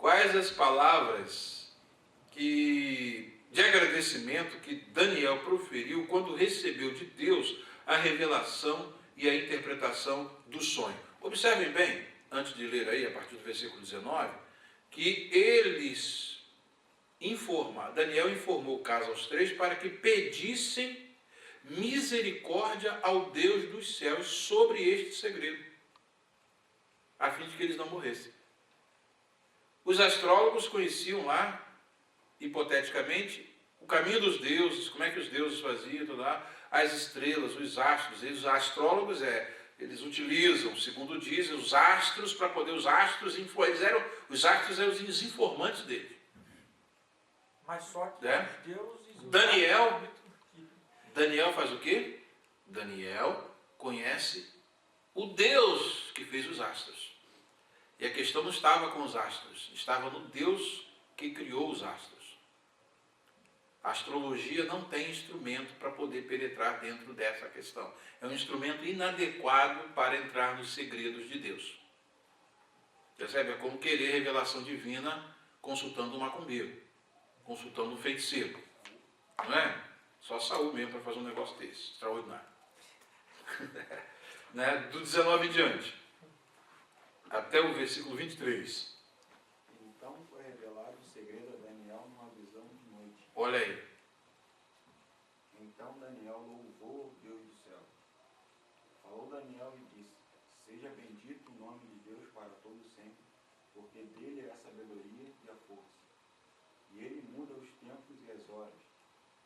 quais as palavras de agradecimento que Daniel proferiu quando recebeu de Deus a revelação e a interpretação do sonho. Observem bem, antes de ler aí, a partir do versículo 19, que Daniel informou o caso aos três para que pedissem misericórdia ao Deus dos céus sobre este segredo, a fim de que eles não morressem. Os astrólogos conheciam lá, hipoteticamente, o caminho dos deuses, como é que os deuses faziam, tudo lá, as estrelas, os astros. Os astrólogos, eles utilizam, segundo dizem, os astros para poder, os astros eram os informantes deles. Mas só que os deuses... Daniel faz o quê? Daniel conhece o Deus que fez os astros. E a questão não estava com os astros, estava no Deus que criou os astros. A astrologia não tem instrumento para poder penetrar dentro dessa questão. É um instrumento inadequado para entrar nos segredos de Deus. Percebe? É como querer revelação divina consultando um macumbeiro, consultando um feiticeiro. Não é? Só Saul mesmo para fazer um negócio desse, extraordinário. Né? Do 19 em diante, até o versículo 23. Então foi revelado o segredo a Daniel numa visão de noite. Olha aí. Então Daniel louvou o Deus do céu. Falou Daniel e disse: seja bendito o nome de Deus para todo sempre, porque dele é a sabedoria e a força. E ele muda os tempos e as horas.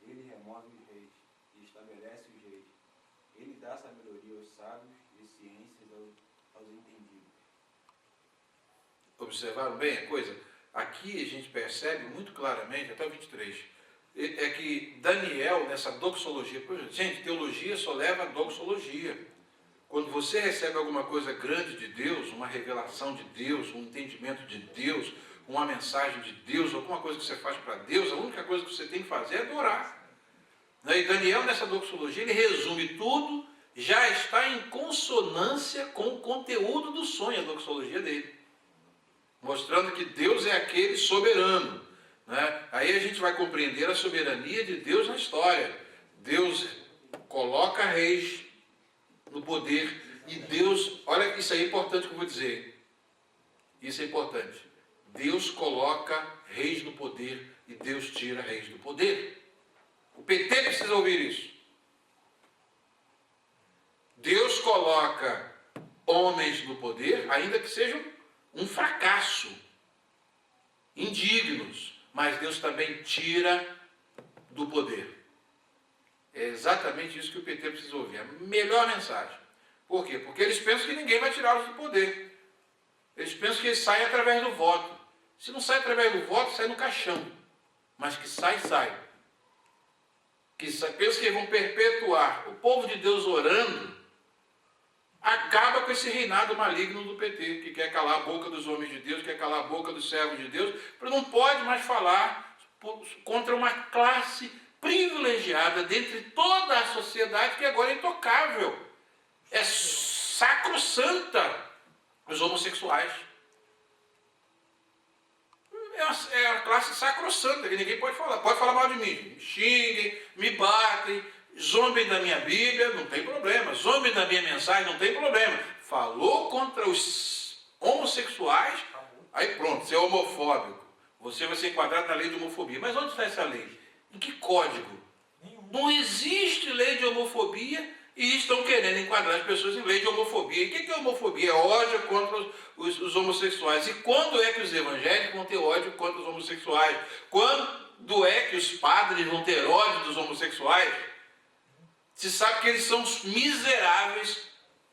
Ele remove os reis e estabelece os reis. Ele dá sabedoria aos sábios e ciências aos entendidos. Observaram bem a coisa? Aqui a gente percebe muito claramente, até o 23, é que Daniel, nessa doxologia, gente, teologia só leva a doxologia. Quando você recebe alguma coisa grande de Deus, uma revelação de Deus, um entendimento de Deus, uma mensagem de Deus, alguma coisa que você faz para Deus, a única coisa que você tem que fazer é adorar. E Daniel, nessa doxologia, ele resume tudo, já está em consonância com o conteúdo do sonho, a doxologia dele. Mostrando que Deus é aquele soberano. Né? Aí a gente vai compreender a soberania de Deus na história. Deus coloca reis no poder e Deus, olha, isso aí é importante que eu vou dizer. Isso é importante. Deus coloca reis no poder e Deus tira reis do poder. O PT precisa ouvir isso. Deus coloca homens no poder, ainda que sejam um fracasso, indignos, mas Deus também tira do poder. É exatamente isso que o PT precisa ouvir, a melhor mensagem. Por quê? Porque eles pensam que ninguém vai tirá-los do poder. Eles pensam que eles saem através do voto. Se não sai através do voto, sai no caixão. Mas que sai, sai. Pensam que eles vão perpetuar o povo de Deus orando, acaba com esse reinado maligno do PT, que quer calar a boca dos homens de Deus, quer calar a boca dos servos de Deus, porque não pode mais falar contra uma classe privilegiada dentre toda a sociedade que agora é intocável. É sacrossanta os homossexuais. É a classe sacrossanta, que ninguém pode falar mal de mim. Me xinguem, me batem, zombem da minha Bíblia, não tem problema. Zombem da minha mensagem, não tem problema. Falou contra os homossexuais, aí pronto, você é homofóbico. Você vai ser enquadrado na lei de homofobia. Mas onde está essa lei? Em que código? Não existe lei de homofobia e estão querendo enquadrar as pessoas em lei de homofobia. E o que é homofobia? É ódio contra os homossexuais. E quando é que os evangélicos vão ter ódio contra os homossexuais? Quando é que os padres vão ter ódio dos homossexuais? Se sabe que eles são miseráveis,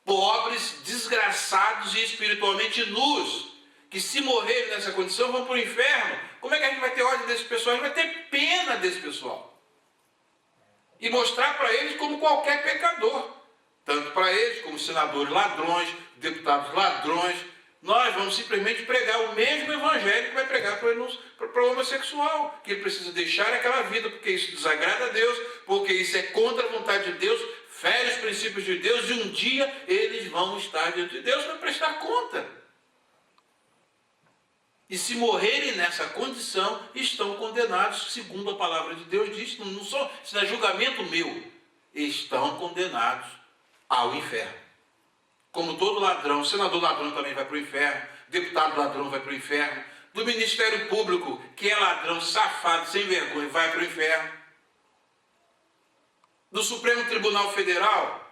pobres, desgraçados e espiritualmente nus, que se morrerem nessa condição vão para o inferno. Como é que a gente vai ter ódio desse pessoal? A gente vai ter pena desse pessoal. E mostrar para eles como qualquer pecador. Tanto para eles, como senadores ladrões, deputados ladrões. Nós vamos simplesmente pregar o mesmo evangelho que vai pregar para o homossexual. Que ele precisa deixar aquela vida, porque isso desagrada a Deus, porque isso é contra a vontade de Deus, fere os princípios de Deus, e um dia eles vão estar diante de Deus para prestar conta. E se morrerem nessa condição, estão condenados, segundo a palavra de Deus diz, não só, isso não é julgamento meu, estão condenados ao inferno. Como todo ladrão, senador ladrão também vai para o inferno, deputado ladrão vai para o inferno, do Ministério Público, que é ladrão, safado, sem vergonha, vai para o inferno. Do Supremo Tribunal Federal,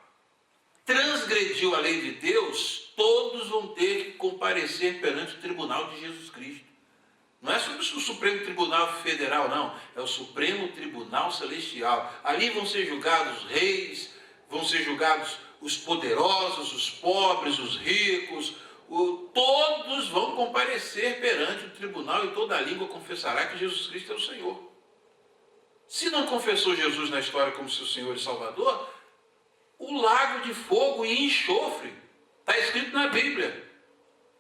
transgrediu a lei de Deus, todos vão ter que comparecer perante o tribunal de Jesus Cristo. Não é sobre o Supremo Tribunal Federal, não. É o Supremo Tribunal Celestial. Ali vão ser julgados os reis, vão ser julgados os poderosos, os pobres, os ricos. Todos vão comparecer perante o tribunal e toda a língua confessará que Jesus Cristo é o Senhor. Se não confessou Jesus na história como seu Senhor e Salvador, o lago de fogo e enxofre, está escrito na Bíblia.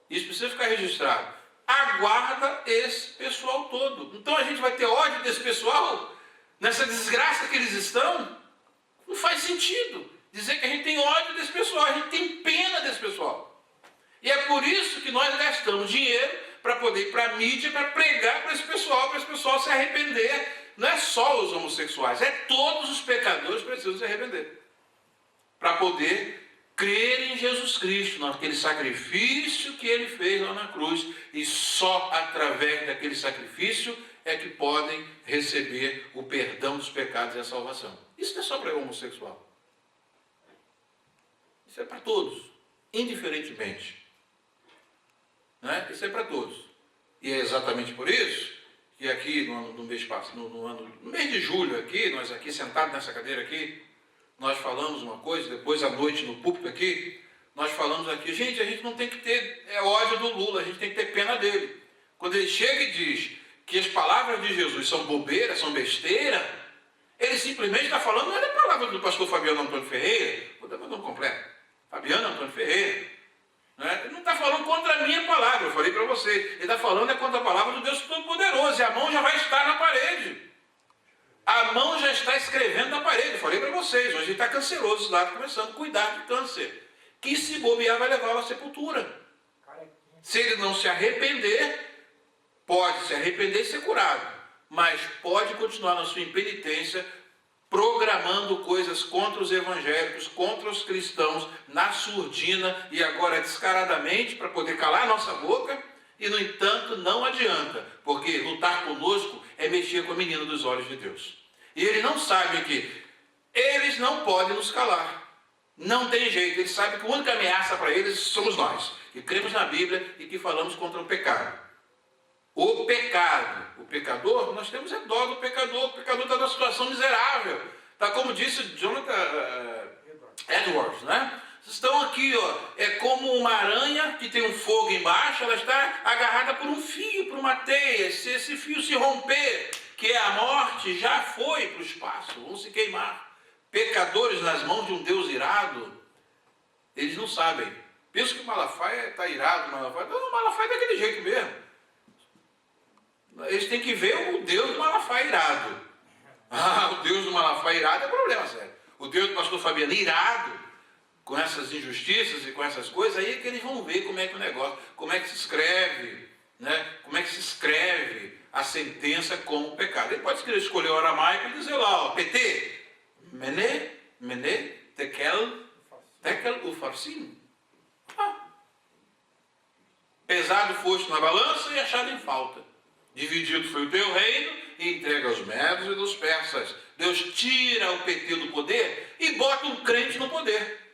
Isso precisa ficar registrado. Aguarda esse pessoal todo. Então a gente vai ter ódio desse pessoal? Nessa desgraça que eles estão? Não faz sentido dizer que a gente tem ódio desse pessoal, a gente tem pena desse pessoal. E é por isso que nós gastamos dinheiro para poder ir para a mídia, para pregar para esse pessoal se arrepender. Não é só os homossexuais, é todos os pecadores precisam se arrepender. Para poder crer em Jesus Cristo, naquele sacrifício que ele fez lá na cruz. E só através daquele sacrifício é que podem receber o perdão dos pecados e a salvação. Isso não é só para o homossexual. Isso é para todos, indiferentemente. Né? Isso é para todos. E é exatamente por isso que aqui no mês de julho, aqui, nós aqui sentados nessa cadeira aqui, nós falamos uma coisa, depois à noite no púlpito aqui, nós falamos aqui, gente, a gente não tem que ter ódio do Lula, a gente tem que ter pena dele. Quando ele chega e diz que as palavras de Jesus são bobeira, são besteira, ele simplesmente está falando, não é da palavra do pastor Fabiano Antônio Ferreira, vou dar o nome completo, Fabiano Antônio Ferreira, né? Ele não está falando contra a minha palavra, eu falei para você, ele está falando contra a palavra do Deus Todo-Poderoso, e a mão já vai estar na parede. A mão já está escrevendo na parede. Eu falei para vocês, hoje está canceroso lá, começando a cuidar de câncer. Que se bobear vai levá-lo à sepultura. Se ele não se arrepender, pode se arrepender e ser curado. Mas pode continuar na sua impenitência, programando coisas contra os evangélicos, contra os cristãos, na surdina e agora descaradamente, para poder calar a nossa boca. E, no entanto, não adianta, porque lutar conosco é mexer com a menina dos olhos de Deus. E eles não sabem que eles não podem nos calar. Não tem jeito. Eles sabem que a única ameaça para eles somos nós, que cremos na Bíblia e que falamos contra o pecado. O pecado, o pecador, nós temos dó do pecador. O pecador está numa situação miserável. Está como disse Jonathan Edwards, né? Estão aqui, ó, é como uma aranha que tem um fogo embaixo, ela está agarrada por um fio, por uma teia. Se esse fio se romper, que é a morte, já foi para o espaço, vão se queimar. Pecadores nas mãos de um Deus irado, eles não sabem. Penso que o Malafaia está irado, não, o Malafaia é daquele jeito mesmo. Eles têm que ver o Deus do Malafaia irado. Ah, o Deus do Malafaia irado é problema sério. O Deus do pastor Fabiano irado, com essas injustiças e com essas coisas, aí é que eles vão ver como é que o negócio, como é que se escreve, né? Como é que se escreve a sentença como pecado. Ele pode escolher o aramaico e dizer lá, ó, PT, Mene, Tekel, Ufarsim. Pesado foste na balança e achado em falta. Dividido foi o teu reino e entrega aos medos e dos persas. Deus tira o PT do poder e bota um crente no poder.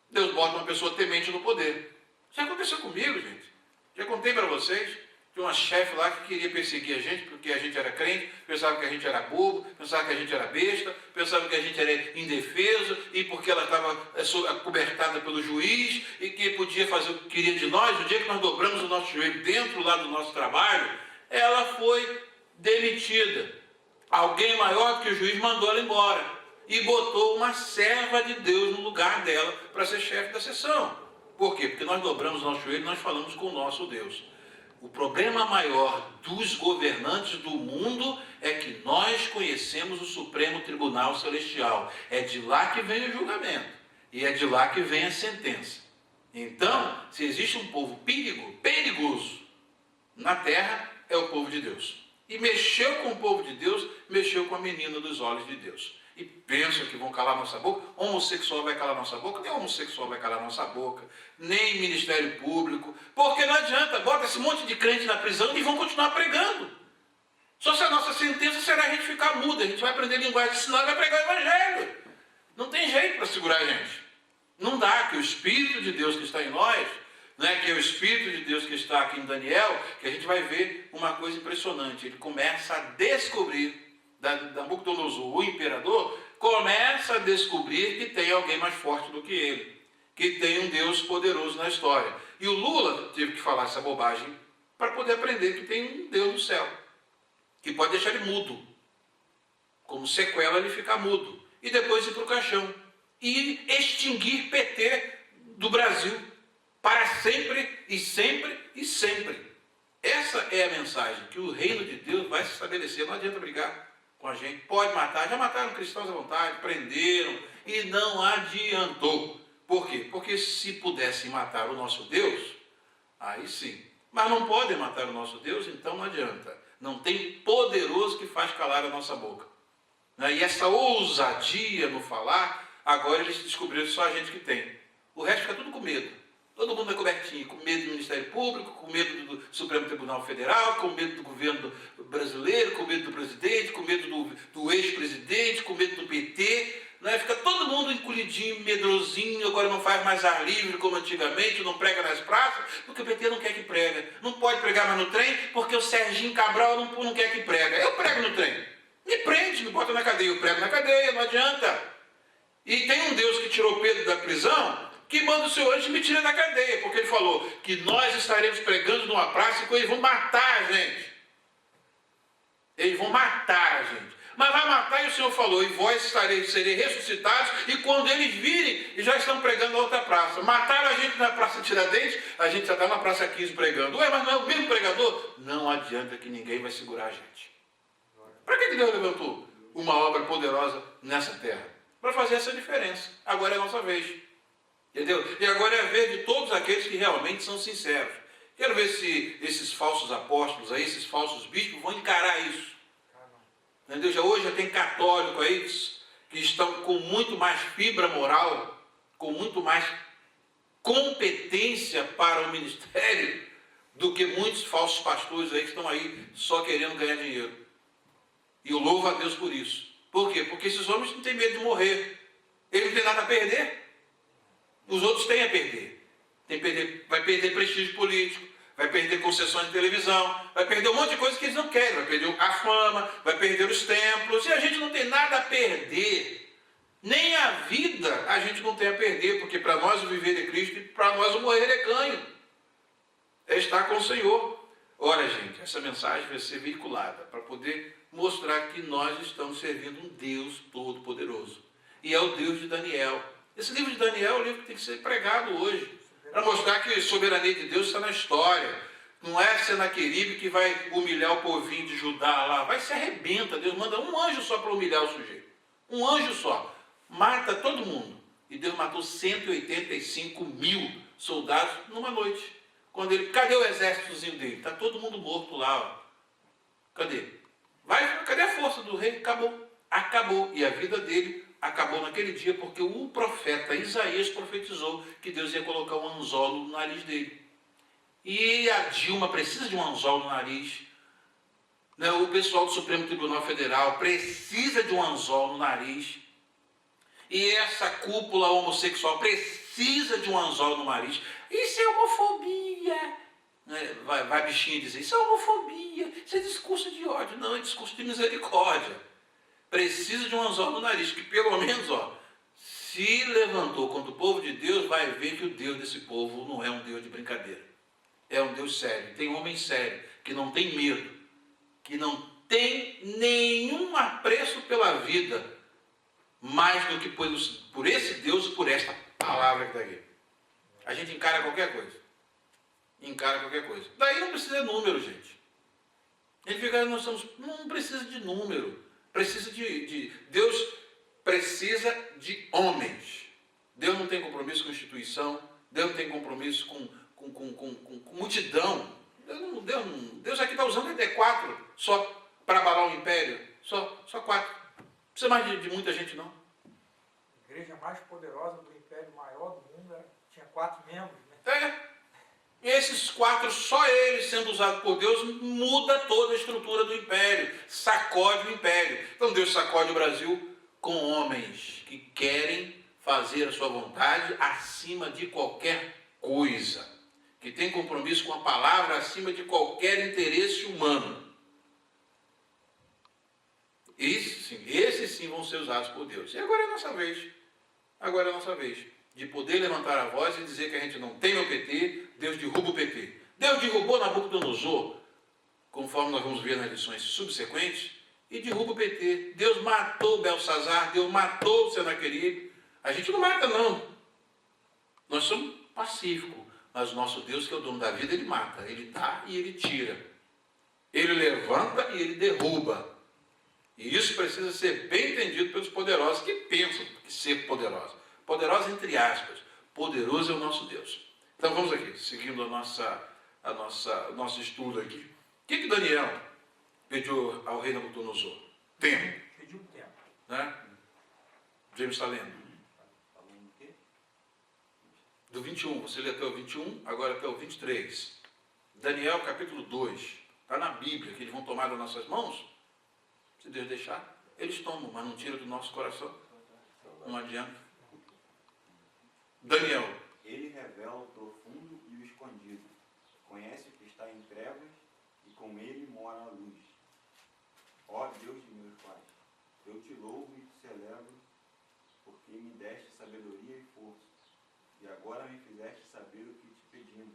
Deus bota uma pessoa temente no poder. Já aconteceu comigo, gente. Já contei para vocês. Tinha uma chefe lá que queria perseguir a gente porque a gente era crente, pensava que a gente era bobo, pensava que a gente era besta, pensava que a gente era indefeso e porque ela estava cobertada pelo juiz e que podia fazer o que queria de nós. No dia que nós dobramos o nosso joelho dentro lá do nosso trabalho, ela foi demitida. Alguém maior do que o juiz mandou ela embora. E botou uma serva de Deus no lugar dela para ser chefe da sessão. Por quê? Porque nós dobramos o nosso joelho e nós falamos com o nosso Deus. O problema maior dos governantes do mundo é que nós conhecemos o Supremo Tribunal Celestial. É de lá que vem o julgamento. E é de lá que vem a sentença. Então, se existe um povo perigoso, na terra é o povo de Deus. E mexeu com o povo de Deus, mexeu com a menina dos olhos de Deus. E pensam que vão calar nossa boca? Homossexual vai calar nossa boca? Nem homossexual vai calar nossa boca, nem Ministério Público, porque não adianta, bota esse monte de crente na prisão e vão continuar pregando. Só se a nossa sentença será a gente ficar muda, a gente vai aprender linguagem de sinal e vai pregar o Evangelho. Não tem jeito para segurar a gente. Não dá, que o Espírito de Deus que está em nós, né, que é o Espírito de Deus que está aqui em Daniel, que a gente vai ver uma coisa impressionante. Ele começa a descobrir, Nabucodonosor, o imperador, começa a descobrir que tem alguém mais forte do que ele, que tem um Deus poderoso na história. E o Lula teve que falar essa bobagem para poder aprender que tem um Deus no céu, que pode deixar ele mudo, como sequela ele ficar mudo, e depois ir para o caixão, e extinguir PT do Brasil, para sempre e sempre e sempre. Essa é a mensagem, que o reino de Deus vai se estabelecer. Não adianta brigar com a gente, pode matar, já mataram cristãos à vontade, prenderam, e não adiantou. Por quê? Porque se pudessem matar o nosso Deus, aí sim. Mas não podem matar o nosso Deus, então não adianta. Não tem poderoso que faz calar a nossa boca. E essa ousadia no falar, agora eles descobriram só a gente que tem. O resto fica tudo com medo. Todo mundo é cobertinho, com medo do Ministério Público, com medo do Supremo Tribunal Federal, com medo do governo brasileiro, com medo do presidente, com medo do ex-presidente, com medo do PT. Fica todo mundo encolhidinho, medrosinho, agora não faz mais ar livre como antigamente, não prega nas praças, porque o PT não quer que prega. Não pode pregar mais no trem, porque o Serginho Cabral não quer que prega. Eu prego no trem. Me prende, me bota na cadeia. Eu prego na cadeia, não adianta. E tem um Deus que tirou Pedro da prisão, que manda o seu anjo e me tira da cadeia, porque ele falou que nós estaremos pregando numa praça e eles vão matar a gente. Eles vão matar a gente. Mas vai matar, e o Senhor falou, e vós sereis ressuscitados, e quando eles virem, e já estão pregando na outra praça. Mataram a gente na Praça Tiradentes, a gente já está na Praça 15 pregando. Ué, mas não é o mesmo pregador? Não adianta, que ninguém vai segurar a gente. Para que Deus levantou uma obra poderosa nessa terra? Para fazer essa diferença. Agora é a nossa vez. Entendeu? E agora é a vez de todos aqueles que realmente são sinceros. Quero ver se esses falsos apóstolos aí, esses falsos bispos vão encarar isso. Entendeu? Hoje já tem católico aí que estão com muito mais fibra moral, com muito mais competência para o ministério do que muitos falsos pastores aí que estão aí só querendo ganhar dinheiro. E eu louvo a Deus por isso. Por quê? Porque esses homens não têm medo de morrer. Eles não têm nada a perder. Os outros têm a perder. Vai perder prestígio político, vai perder concessões de televisão, vai perder um monte de coisa que eles não querem, vai perder a fama, vai perder os templos, e a gente não tem nada a perder. Nem a vida a gente não tem a perder, porque para nós o viver é Cristo e para nós o morrer é ganho. É estar com o Senhor. Ora, gente, essa mensagem vai ser veiculada para poder mostrar que nós estamos servindo um Deus Todo-Poderoso. E é o Deus de Daniel. Esse livro de Daniel é o livro que tem que ser pregado hoje, para mostrar que a soberania de Deus está na história. Não é Senaqueribe que vai humilhar o povinho de Judá lá. Vai se arrebenta. Deus manda um anjo só para humilhar o sujeito. Um anjo só. Mata todo mundo. E Deus matou 185 mil soldados numa noite. Cadê o exércitozinho dele? Está todo mundo morto lá. Ó. Cadê? Cadê a força do rei? Acabou. Acabou. E a vida dele acabou naquele dia, porque o profeta Isaías profetizou que Deus ia colocar um anzol no nariz dele. E a Dilma precisa de um anzol no nariz. O pessoal do Supremo Tribunal Federal precisa de um anzol no nariz. E essa cúpula homossexual precisa de um anzol no nariz. Isso é homofobia. Vai bichinho dizer, isso é homofobia, isso é discurso de ódio. Não, é discurso de misericórdia. Precisa de um anzol no nariz, que pelo menos, se levantou contra o povo de Deus, vai ver que o Deus desse povo não é um Deus de brincadeira. É um Deus sério. Tem homem sério, que não tem medo, que não tem nenhum apreço pela vida, mais do que por esse Deus e por esta palavra que está aqui. A gente encara qualquer coisa. Encara qualquer coisa. Daí não precisa de número, gente. Não precisa de número. Precisa Deus precisa de homens. Deus não tem compromisso com instituição. Deus não tem compromisso com multidão. Deus aqui está usando até 4 só para abalar o império. Só 4. Não precisa mais de muita gente, não. A igreja mais poderosa do império maior do mundo tinha 4 membros, né? E esses 4, só eles sendo usados por Deus, muda toda a estrutura do império, sacode o império. Então Deus sacode o Brasil com homens que querem fazer a sua vontade acima de qualquer coisa, que tem compromisso com a palavra acima de qualquer interesse humano. Esses sim vão ser usados por Deus. E agora é a nossa vez. Agora é a nossa vez de poder levantar a voz e dizer que a gente não tem o PT, Deus derruba o PT. Deus derrubou Nabucodonosor, conforme nós vamos ver nas lições subsequentes, e derruba o PT. Deus matou Belsazar, Deus matou Senaqueribe. A gente não mata, não. Nós somos pacíficos, mas o nosso Deus, que é o dono da vida, ele mata, ele dá e ele tira. Ele levanta e ele derruba. E isso precisa ser bem entendido pelos poderosos que pensam que ser poderosos. Poderosos entre aspas. Poderoso é o nosso Deus. Então vamos aqui, seguindo o nosso estudo aqui. O que Daniel pediu ao rei Nabucodonosor? Tempo. Pediu tempo. Né? James está lendo. Falando o quê? Do 21, você lê até o 21, agora até o 23. Daniel capítulo 2. Está na Bíblia, que eles vão tomar das nossas mãos. Se Deus deixar, eles tomam, mas não tira do nosso coração. Não adianta. Daniel. Ele revela o profundo e o escondido. Conhece o que está em trevas e com ele mora a luz. Ó Deus de meus pais, eu te louvo e te celebro, porque me deste sabedoria e força. E agora me fizeste saber o que te pedimos,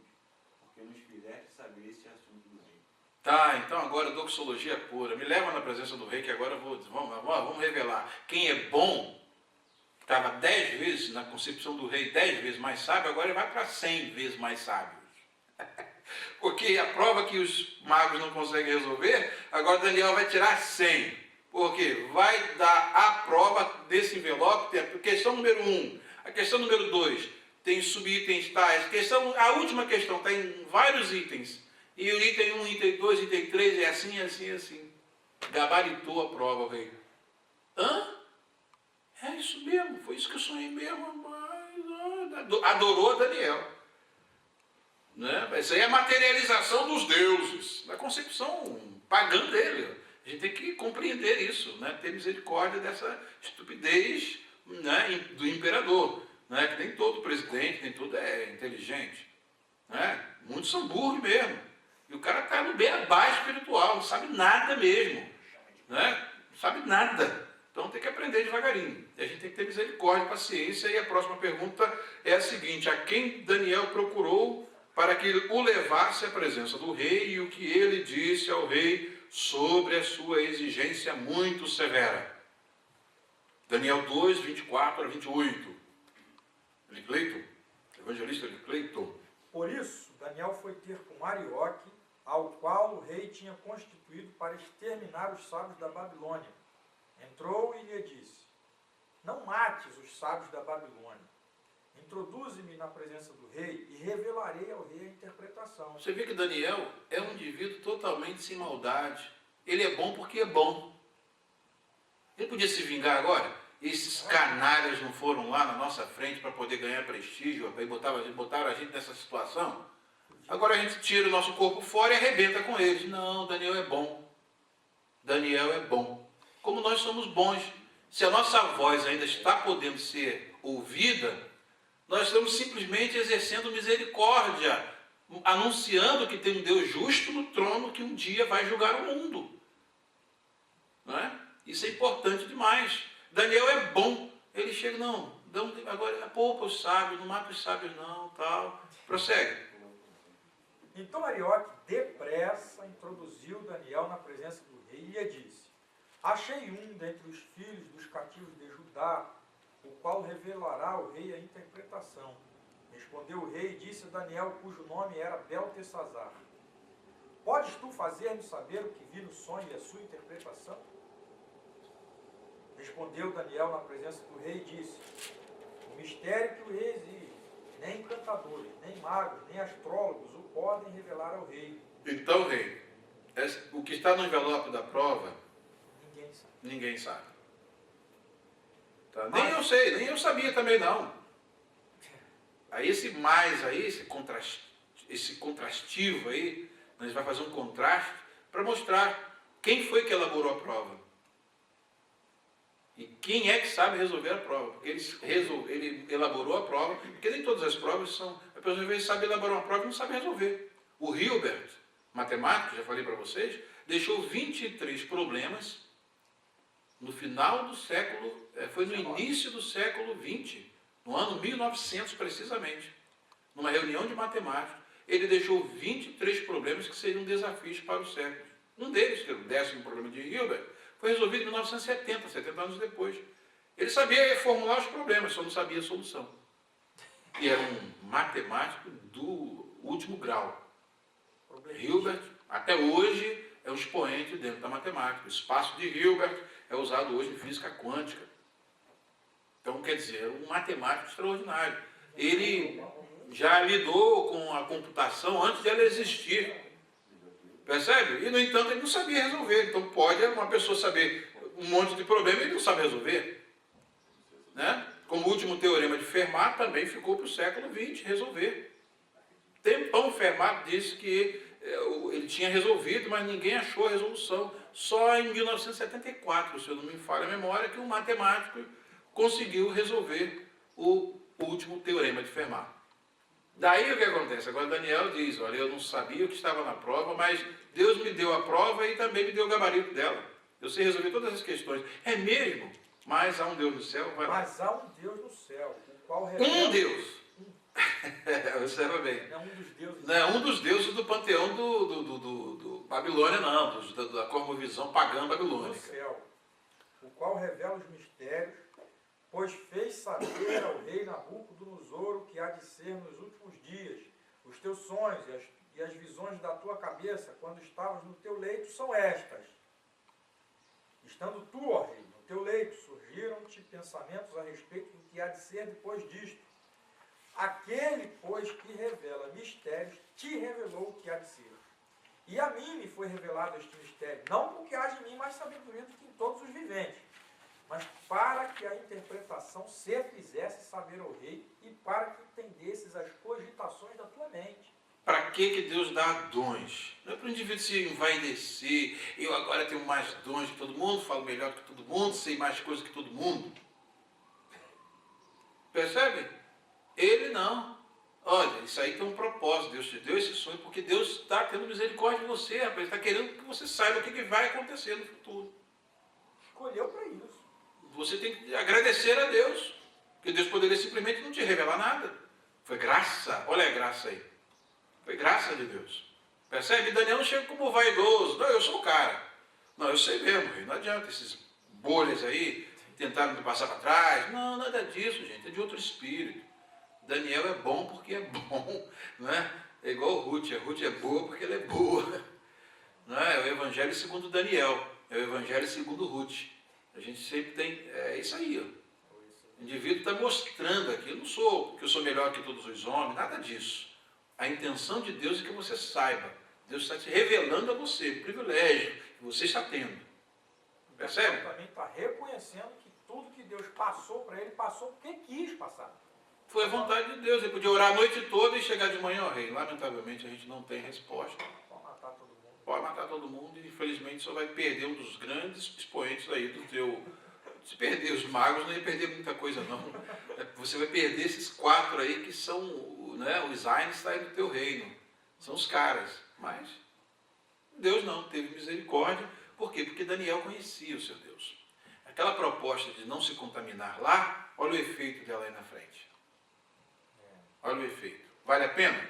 porque nos fizeste saber esse assunto do rei. Tá, então agora doxologia pura. Me leva na presença do rei, que agora vamos revelar. Quem é bom, estava 10 vezes na concepção do rei, 10 vezes mais sábio, agora ele vai para 100 vezes mais sábio. Porque a prova que os magos não conseguem resolver, agora Daniel vai tirar 100. Porque vai dar a prova desse envelope. Questão número 1. A questão número 2 tem subitens tais. A última questão está em vários itens. E o item 1, item 2, item 3 é assim, assim, assim. Gabaritou a prova, o rei. Hã? É isso mesmo, foi isso que eu sonhei mesmo. Mas, adorou Daniel. Né? Isso aí é a materialização dos deuses, da concepção pagã dele. A gente tem que compreender isso, né? Ter misericórdia dessa estupidez, né, do imperador. Né? Que nem todo presidente, nem todo é inteligente. Né? Muitos são burros mesmo. E o cara está no beabá espiritual, não sabe nada mesmo. Né? Não sabe nada. Então tem que aprender devagarinho. E a gente tem que ter misericórdia, paciência. E a próxima pergunta é a seguinte: a quem Daniel procurou para que o levasse à presença do rei, e o que ele disse ao rei sobre a sua exigência muito severa? Daniel 2, 24 a 28. Cleiton, evangelista Cleiton. Por isso, Daniel foi ter com Arioque, ao qual o rei tinha constituído para exterminar os sábios da Babilônia. Entrou e lhe disse: não mates os sábios da Babilônia. Introduze-me na presença do rei e revelarei ao rei a interpretação. Você vê que Daniel é um indivíduo totalmente sem maldade. Ele é bom porque é bom. Ele podia se vingar agora? Esses canalhas não foram lá na nossa frente para poder ganhar prestígio, e botaram a gente nessa situação? Agora a gente tira o nosso corpo fora e arrebenta com eles. Não, Daniel é bom. Daniel é bom. Como nós somos bons. Se a nossa voz ainda está podendo ser ouvida, nós estamos simplesmente exercendo misericórdia, anunciando que tem um Deus justo no trono que um dia vai julgar o mundo. Não é? Isso é importante demais. Daniel é bom. Ele chega, não, agora poupa os sábios, não mata os sábios não, tal. Prossegue. Então Arioque, depressa, introduziu Daniel na presença do rei e lhe disse: achei um dentre os filhos dos cativos de Judá, o qual revelará ao rei a interpretação. Respondeu o rei e disse a Daniel, cujo nome era Beltesazar: podes tu fazer-me saber o que vi no sonho e a sua interpretação? Respondeu Daniel na presença do rei e disse: o mistério que o rei exige, nem encantadores, nem magos, nem astrólogos o podem revelar ao rei, Então, rei, o que está no envelope da prova, Ninguém sabe. ninguém sabe. Tá? Nem eu sei, nem eu sabia também não. Aí esse mais aí, esse contrastivo aí, a gente vai fazer um contraste para mostrar quem foi que elaborou a prova. E quem é que sabe resolver a prova. Porque ele elaborou a prova, porque nem todas as provas são... A pessoa às vezes sabe elaborar uma prova e não sabe resolver. O Hilbert, matemático, já falei para vocês, deixou 23 problemas no final do século, foi no início do século XX, no ano 1900 precisamente, numa reunião de matemáticos, ele deixou 23 problemas que seriam desafios para os séculos. Um deles, que era o 10º problema de Hilbert, foi resolvido em 1970, 70 anos depois. Ele sabia formular os problemas, só não sabia a solução. E era um matemático do último grau. Hilbert, até hoje, é um expoente dentro da matemática. O espaço de Hilbert é usado hoje em física quântica. Então, quer dizer, um matemático extraordinário. Ele já lidou com a computação antes de ela existir. Percebe? E, no entanto, ele não sabia resolver. Então, pode uma pessoa saber um monte de problema e ele não sabe resolver. Né? Como o último teorema de Fermat também ficou para o século XX resolver. Tempão Fermat disse que ele tinha resolvido, mas ninguém achou a resolução. Só em 1974, se eu não me falha a memória, que um matemático conseguiu resolver o último teorema de Fermat. Daí o que acontece? Agora Daniel diz, olha, eu não sabia o que estava na prova, mas Deus me deu a prova e também me deu o gabarito dela. Eu sei resolver todas as questões. É mesmo? Mas há um Deus no céu? Vai lá. Mas há um Deus no céu, o qual revela... Um Deus! Observa bem. Não é um dos deuses. Não é um dos deuses do panteão do Babilônia, não, da cosmovisão pagã No babilônica. céu, o qual revela os mistérios, pois fez saber ao rei Nabucodonosor o que há de ser nos últimos dias. Os teus sonhos e as visões da tua cabeça, quando estavas no teu leito, são estas. Estando tu, ó rei, no teu leito, surgiram-te pensamentos a respeito do que há de ser depois disto. Aquele, pois, que revela mistérios, te revelou o que há de ser. E a mim me foi revelado este mistério, não porque haja em mim mais sabedoria do que em todos os viventes, mas para que a interpretação se fizesse saber ao rei e para que entendesses as cogitações da tua mente. Para que Deus dá dons? Não é para o indivíduo se envaidecer, eu agora tenho mais dons que todo mundo, falo melhor que todo mundo, sei mais coisas que todo mundo. Percebe? Ele não. Olha, isso aí tem um propósito. Deus te deu esse sonho porque Deus está tendo misericórdia de você, rapaz. Ele está querendo que você saiba o que vai acontecer no futuro. Escolheu para isso. Você tem que agradecer a Deus, porque Deus poderia simplesmente não te revelar nada. Foi graça, olha a graça aí. Foi graça de Deus. Percebe? Daniel não chega como vaidoso. Não, eu sou o cara. Não, eu sei mesmo, não adianta esses bolhas aí, tentaram me passar para trás. Não, nada disso, gente, é de outro espírito. Daniel é bom porque é bom, não é? É igual Ruth, a Ruth é boa porque ela é boa. Não é? É o Evangelho segundo Daniel, é o Evangelho segundo Ruth. A gente sempre tem, é isso aí, ó. O indivíduo está mostrando aqui, eu não sou porque eu sou melhor que todos os homens, nada disso. A intenção de Deus é que você saiba. Deus está te revelando a você, o privilégio que você está tendo. Percebe? Ele também está reconhecendo que tudo que Deus passou para ele, passou porque quis passar. Foi a vontade de Deus. Ele podia orar a noite toda e chegar de manhã, ó rei. Lamentavelmente a gente não tem resposta. Pode matar todo mundo. Pode matar todo mundo e infelizmente só vai perder um dos grandes expoentes aí do teu... Se perder os magos, não ia perder muita coisa não. Você vai perder esses 4 aí que são, né, os Einstein do teu reino. São os caras. Mas Deus não teve misericórdia. Por quê? Porque Daniel conhecia o seu Deus. Aquela proposta de não se contaminar lá, olha o efeito dela aí na frente. Olha o efeito. Vale a pena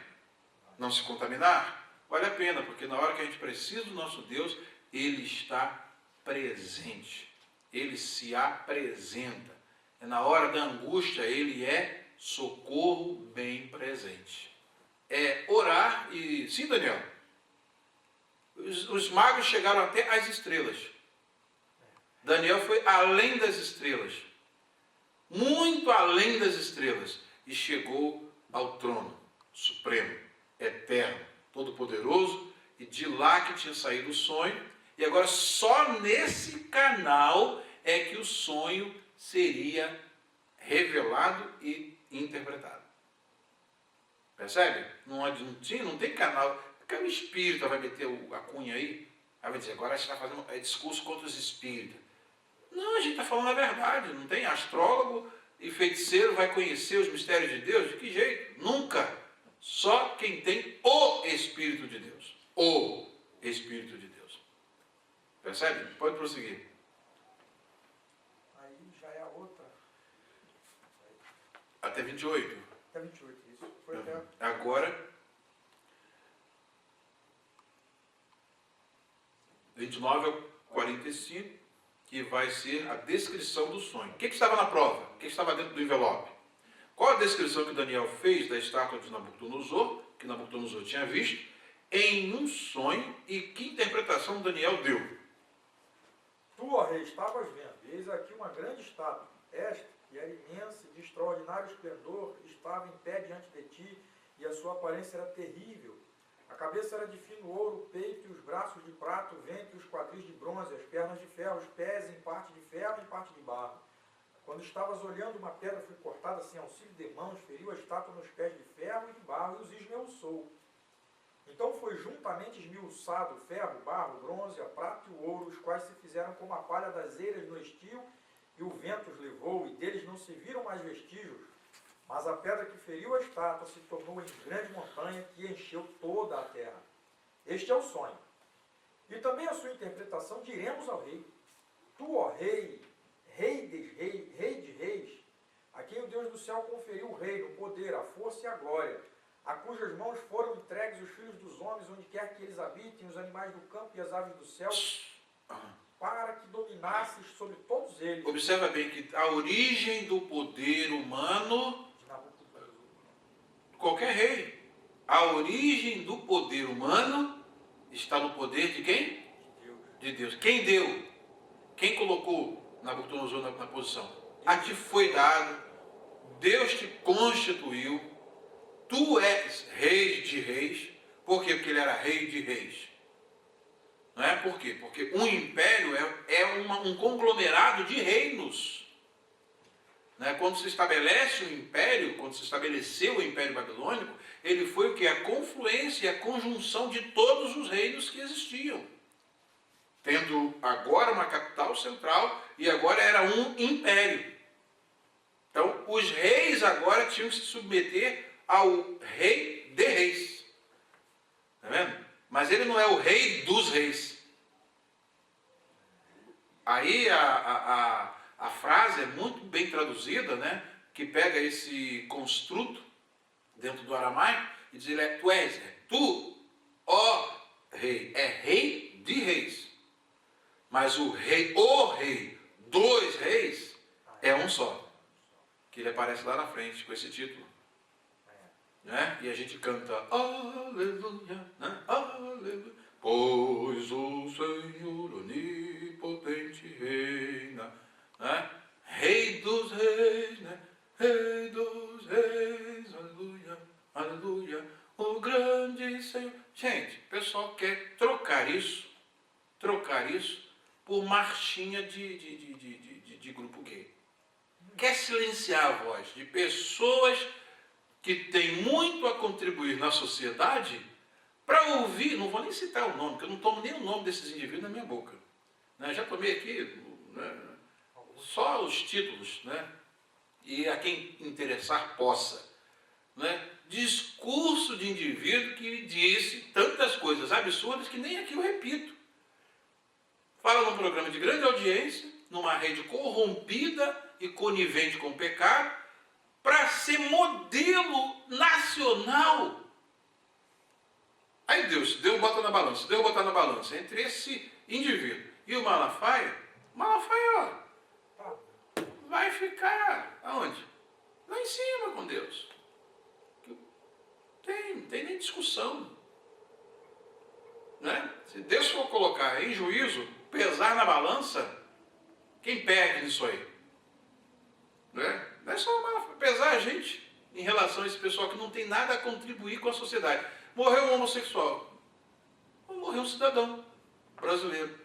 não se contaminar? Vale a pena, porque na hora que a gente precisa do nosso Deus, Ele está presente. Ele se apresenta. É na hora da angústia, Ele é socorro bem presente. É orar e... Sim, Daniel. Os magos chegaram até as estrelas. Daniel foi além das estrelas. Muito além das estrelas. E chegou ao trono supremo, eterno, todo-poderoso e de lá que tinha saído o sonho, e agora só nesse canal é que o sonho seria revelado e interpretado. Percebe? Não tem canal. Porque o espírita vai meter a cunha aí, vai dizer, agora a gente está fazendo discurso contra os espíritas. Não, a gente está falando a verdade. Não tem astrólogo e feiticeiro vai conhecer os mistérios de Deus? De que jeito? Nunca. Só quem tem o Espírito de Deus. O Espírito de Deus. Percebe? Pode prosseguir. Aí já é a outra. Até 28. Até 28, isso. Foi até... Agora, 29 ao 45, que vai ser a descrição do sonho. O que estava na prova? O que estava dentro do envelope? Qual a descrição que Daniel fez da estátua de Nabucodonosor, que Nabucodonosor tinha visto, em um sonho, e que interpretação Daniel deu? Tu, ó rei, estavas vendo, eis aqui uma grande estátua. Esta, que era imensa e de extraordinário esplendor, estava em pé diante de ti, e a sua aparência era terrível. A cabeça era de fino ouro, o peito e os braços de prata, o ventre e os quadris de bronze, as pernas de ferro, os pés em parte de ferro e em parte de barro. Quando estavas olhando, uma pedra foi cortada sem auxílio de mãos, feriu a estátua nos pés de ferro e de barro e os esmiuçou. Então foi juntamente esmiuçado o ferro, o barro, o bronze, a prata e o ouro, os quais se fizeram como a palha das eiras no estio, e o vento os levou, e deles não se viram mais vestígios. Mas a pedra que feriu a estátua se tornou em grande montanha que encheu toda a terra. Este é o sonho. E também a sua interpretação diremos ao rei. Tu, ó rei, rei de reis, a quem o Deus do céu conferiu o reino, o poder, a força e a glória, a cujas mãos foram entregues os filhos dos homens, onde quer que eles habitem, os animais do campo e as aves do céu, para que dominasses sobre todos eles. Observa bem que a origem do poder humano, qualquer rei, a origem do poder humano está no poder de quem? De Deus. Quem deu? Quem colocou Nabucodonosor na posição? A ti foi dado, Deus te constituiu, tu és rei de reis. Por quê? Porque ele era rei de reis. Não é? Por quê? Porque um império é um conglomerado de reinos. Não é? Quando se estabelece um império, quando se estabeleceu o Império Babilônico, ele foi o que? A confluência e a conjunção de todos os reinos que existiam. Tendo agora uma capital central e agora era um império. Então, os reis agora tinham que se submeter ao rei de reis. Está vendo? Mas ele não é o rei dos reis. Aí a frase é muito bem traduzida, né? Que pega esse construto dentro do aramaico e diz, tu és, tu, ó rei, é rei de reis. Mas o rei dos reis é um só. Que ele aparece lá na frente com esse título. Né? E a gente canta aleluia, né? Aleluia, pois o Senhor onipotente reina, né? Rei dos reis, né? Rei dos reis, aleluia, aleluia, o grande Senhor. Gente, o pessoal quer trocar isso por marchinha de grupo gay. Quer silenciar a voz de pessoas que tem muito a contribuir na sociedade, para ouvir, não vou nem citar o nome, porque eu não tomo nem o nome desses indivíduos na minha boca. Né? Já tomei aqui, né, só os títulos, né? E a quem interessar possa. Né? Discurso de indivíduo que disse tantas coisas absurdas que nem aqui eu repito. Fala num programa de grande audiência, numa rede corrompida e conivente com o pecado, para ser modelo nacional. Aí Deus bota na balança, entre esse indivíduo e o Malafaia, ó, vai ficar aonde? Lá em cima com Deus. Não tem nem discussão. Né? Se Deus for colocar em juízo, pesar na balança, quem perde nisso aí? Né? Não é só pesar a gente em relação a esse pessoal que não tem nada a contribuir com a sociedade. Morreu um homossexual. Morreu um cidadão brasileiro.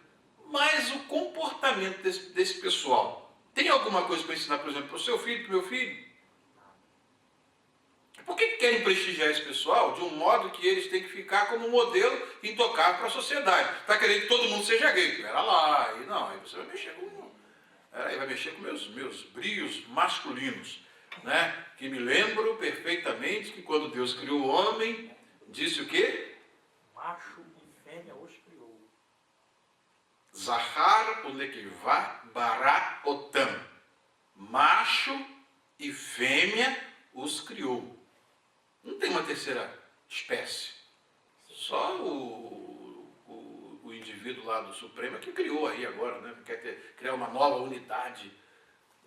Mas o comportamento desse pessoal, tem alguma coisa para ensinar, por exemplo, para o seu filho, para o meu filho? Por que querem prestigiar esse pessoal de um modo que eles têm que ficar como modelo intocável para a sociedade? Está querendo que todo mundo seja gay? Pera lá, aí não, aí você vai mexer com... Aí vai mexer com meus brios masculinos, né? Que me lembro perfeitamente que quando Deus criou o homem, disse o quê? Macho e fêmea os criou. Zahar unekivá bara otam. Macho e fêmea os criou. Não tem uma terceira espécie. Só o indivíduo lá do Supremo que criou aí agora, né? Quer criar uma nova unidade,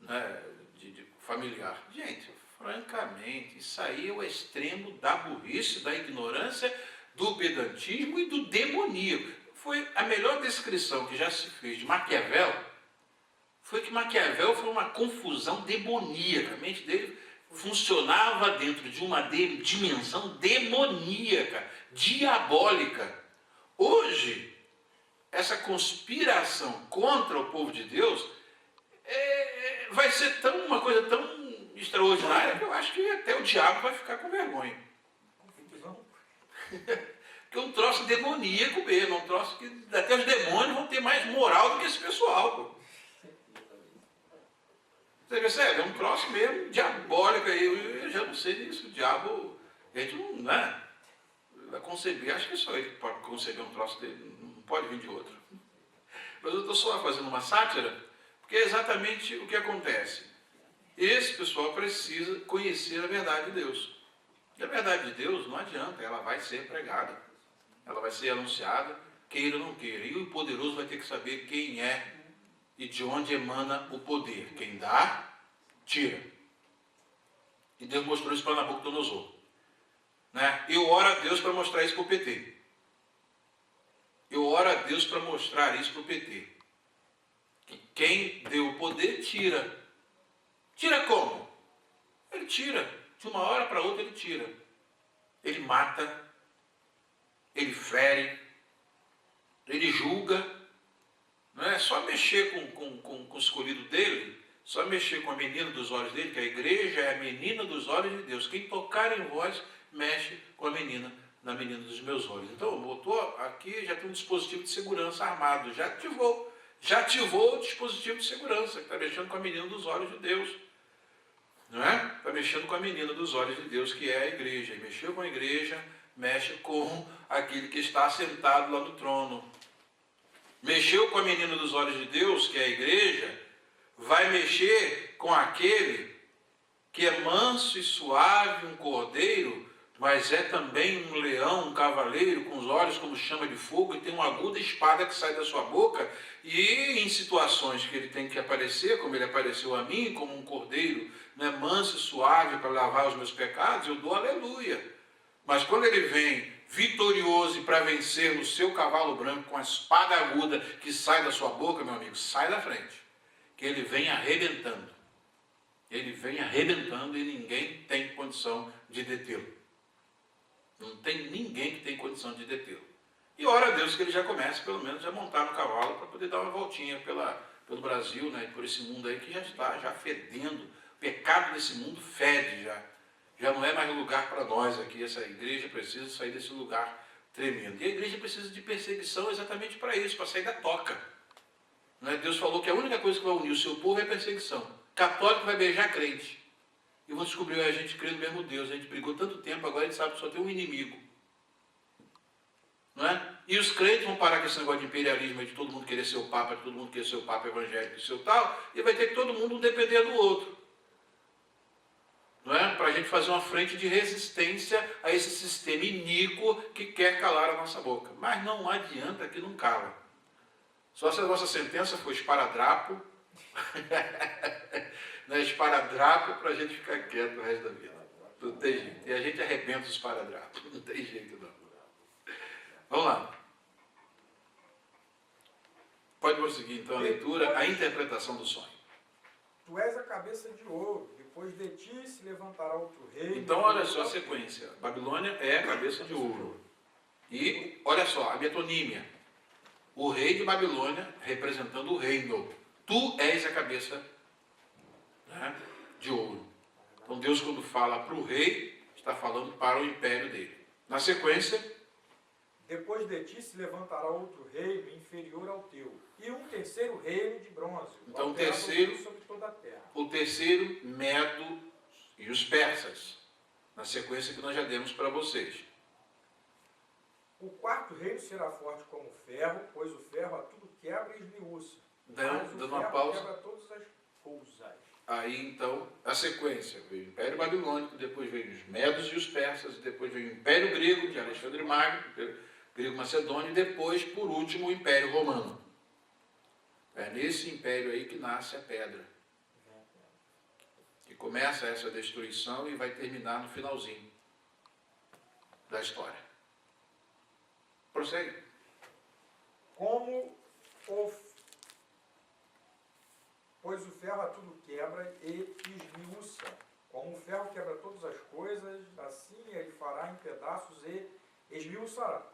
né, de familiar. Gente, francamente, isso aí é o extremo da burrice, da ignorância, do pedantismo e do demoníaco. Foi a melhor descrição que já se fez de Maquiavel, foi que Maquiavel foi uma confusão demoníaca. A mente dele funcionava dentro de uma dimensão demoníaca, diabólica. Hoje, essa conspiração contra o povo de Deus vai ser uma coisa tão extraordinária que eu acho que até o diabo vai ficar com vergonha. Porque é um troço demoníaco mesmo, um troço que até os demônios vão ter mais moral do que esse pessoal. Pô. Você percebe? É um troço mesmo diabólico aí. Eu já não sei disso. O diabo, a gente não, né, vai conceber. Acho que é só ele que pode conceber um troço dele. Não pode vir de outro. Mas eu estou só fazendo uma sátira, porque é exatamente o que acontece. Esse pessoal precisa conhecer a verdade de Deus. E a verdade de Deus não adianta, ela vai ser pregada. Ela vai ser anunciada, queira ou não queira. E o poderoso vai ter que saber quem é e de onde emana o poder. Quem dá, tira. E Deus mostrou isso para Nabucodonosor. Né? Eu oro a Deus para mostrar isso para o PT. Eu oro a Deus para mostrar isso para o PT. Que quem deu o poder, tira. Tira como? Ele tira. De uma hora para outra ele tira. Ele mata. Ele fere. Ele julga. Não é só mexer com o escolhido dele, só mexer com a menina dos olhos dele, que a igreja é a menina dos olhos de Deus. Quem tocar em vós, mexe com a menina, na menina dos meus olhos. Então, botou aqui, já tem um dispositivo de segurança armado, já ativou o dispositivo de segurança, que está mexendo com a menina dos olhos de Deus. Não é? Está mexendo com a menina dos olhos de Deus, que é a igreja. E mexeu com a igreja, mexe com aquele que está sentado lá no trono. Mexeu com a menina dos olhos de Deus, que é a igreja, vai mexer com aquele que é manso e suave, um cordeiro, mas é também um leão, um cavaleiro, com os olhos como chama de fogo, e tem uma aguda espada que sai da sua boca, e em situações que ele tem que aparecer, como ele apareceu a mim, como um cordeiro, né, manso e suave para lavar os meus pecados, eu dou aleluia. Mas quando ele vem vitorioso e para vencer no seu cavalo branco com a espada aguda que sai da sua boca, meu amigo, sai da frente. Que ele vem arrebentando. Ele vem arrebentando e ninguém tem condição de detê-lo. Não tem ninguém que tem condição de detê-lo. E ora a Deus que ele já comece, pelo menos, a montar no cavalo para poder dar uma voltinha pelo Brasil, né, por esse mundo aí que já está fedendo. O pecado desse mundo fede já. Já não é mais um lugar para nós aqui. Essa igreja precisa sair desse lugar tremendo. E a igreja precisa de perseguição exatamente para isso, para sair da toca. Não é? Deus falou que a única coisa que vai unir o seu povo é a perseguição. Católico vai beijar crente. E vão descobrir que a gente crê no mesmo Deus. A gente brigou tanto tempo, agora a gente sabe que só tem um inimigo. Não é? E os crentes vão parar com esse negócio de imperialismo, de todo mundo querer ser o Papa, de todo mundo querer ser o Papa evangélico e seu tal, e vai ter que todo mundo depender do outro. Não é? Para a gente fazer uma frente de resistência a esse sistema iníquo que quer calar a nossa boca. Mas não adianta que não cala. Só se a nossa sentença for esparadrapo, né? Esparadrapo para a gente ficar quieto o resto da vida. Não tem jeito. E a gente arrebenta os esparadrapos. Não tem jeito não. Vamos lá. Pode prosseguir então a leitura, a interpretação do sonho. Tu és a cabeça de ouro, depois de ti se levantará outro rei. Então olha só a sequência. Babilônia é a cabeça de ouro. E, olha só, a metonímia. O rei de Babilônia representando o reino. Tu és a cabeça, né, de ouro. Então Deus, quando fala para o rei, está falando para o império dele. Na sequência, depois de ti se levantará outro reino inferior ao teu, e um terceiro reino de bronze. Então, terá terceiro- domínio sobre toda a terra. o terceiro, Medo e os persas. Na sequência que nós já demos para vocês. O quarto reino será forte como o ferro, pois o ferro a tudo quebra e esmiuça. Mas o Dando uma ferro pausa. quebra todas as coisas. Aí então, a sequência, veio o Império Babilônico, depois veio os Medos e os Persas, depois veio o Império Grego, de Alexandre Magno, o Império Grego Macedônio, e depois, por último, o Império Romano. É nesse império aí que nasce a pedra, que começa essa destruição e vai terminar no finalzinho da história. Prossegue. Pois o ferro a tudo quebra e esmiuça. Como o ferro quebra todas as coisas, assim ele fará em pedaços e esmiuçará.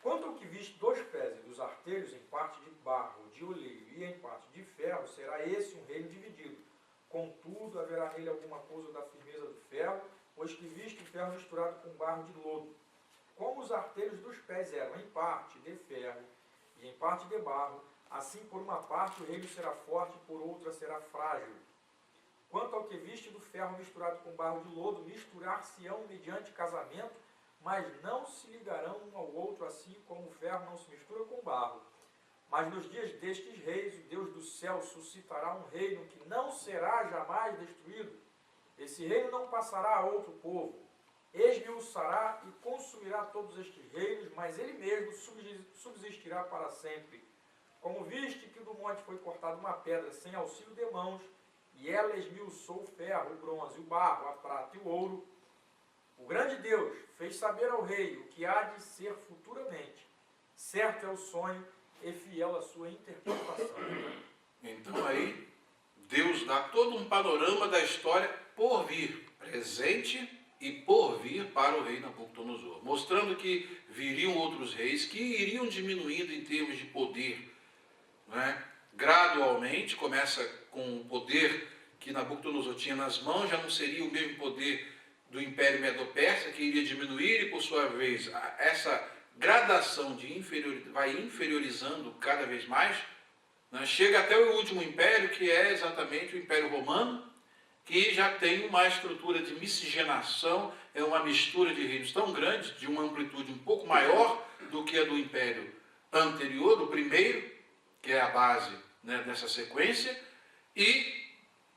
Quanto ao que viste dos pés e dos artelhos em parte de barro, de oleiro e em parte de ferro, será esse um reino dividido. Contudo, haverá nele alguma coisa da firmeza do ferro, pois que viste o ferro misturado com barro de lodo. Como os artelhos dos pés eram em parte de ferro e em parte de barro, assim por uma parte o reino será forte, por outra será frágil. Quanto ao que viste do ferro misturado com barro de lodo, misturar-se-ão mediante casamento, mas não se ligarão um ao outro, assim como o ferro não se mistura com o barro. Mas nos dias destes reis, o Deus do céu suscitará um reino que não será jamais destruído. Esse reino não passará a outro povo. Esmiuçará e consumirá todos estes reinos, mas ele mesmo subsistirá para sempre. Como viste que do monte foi cortada uma pedra sem auxílio de mãos, e ela esmiuçou o ferro, o bronze, o barro, a prata e o ouro, o grande Deus fez saber ao rei o que há de ser futuramente. Certo é o sonho e fiel a sua interpretação. Então aí, Deus dá todo um panorama da história por vir, presente e por vir para o rei Nabucodonosor, mostrando que viriam outros reis que iriam diminuindo em termos de poder, né? Gradualmente, começa com o poder que Nabucodonosor tinha nas mãos, já não seria o mesmo poder do Império Medo-Persa, que iria diminuir, e por sua vez, essa gradação de vai inferiorizando cada vez mais, né? Chega até o último império, que é exatamente o Império Romano, que já tem uma estrutura de miscigenação, é uma mistura de reinos tão grande, de uma amplitude um pouco maior do que a do Império anterior, do primeiro, que é a base, né, dessa sequência, e,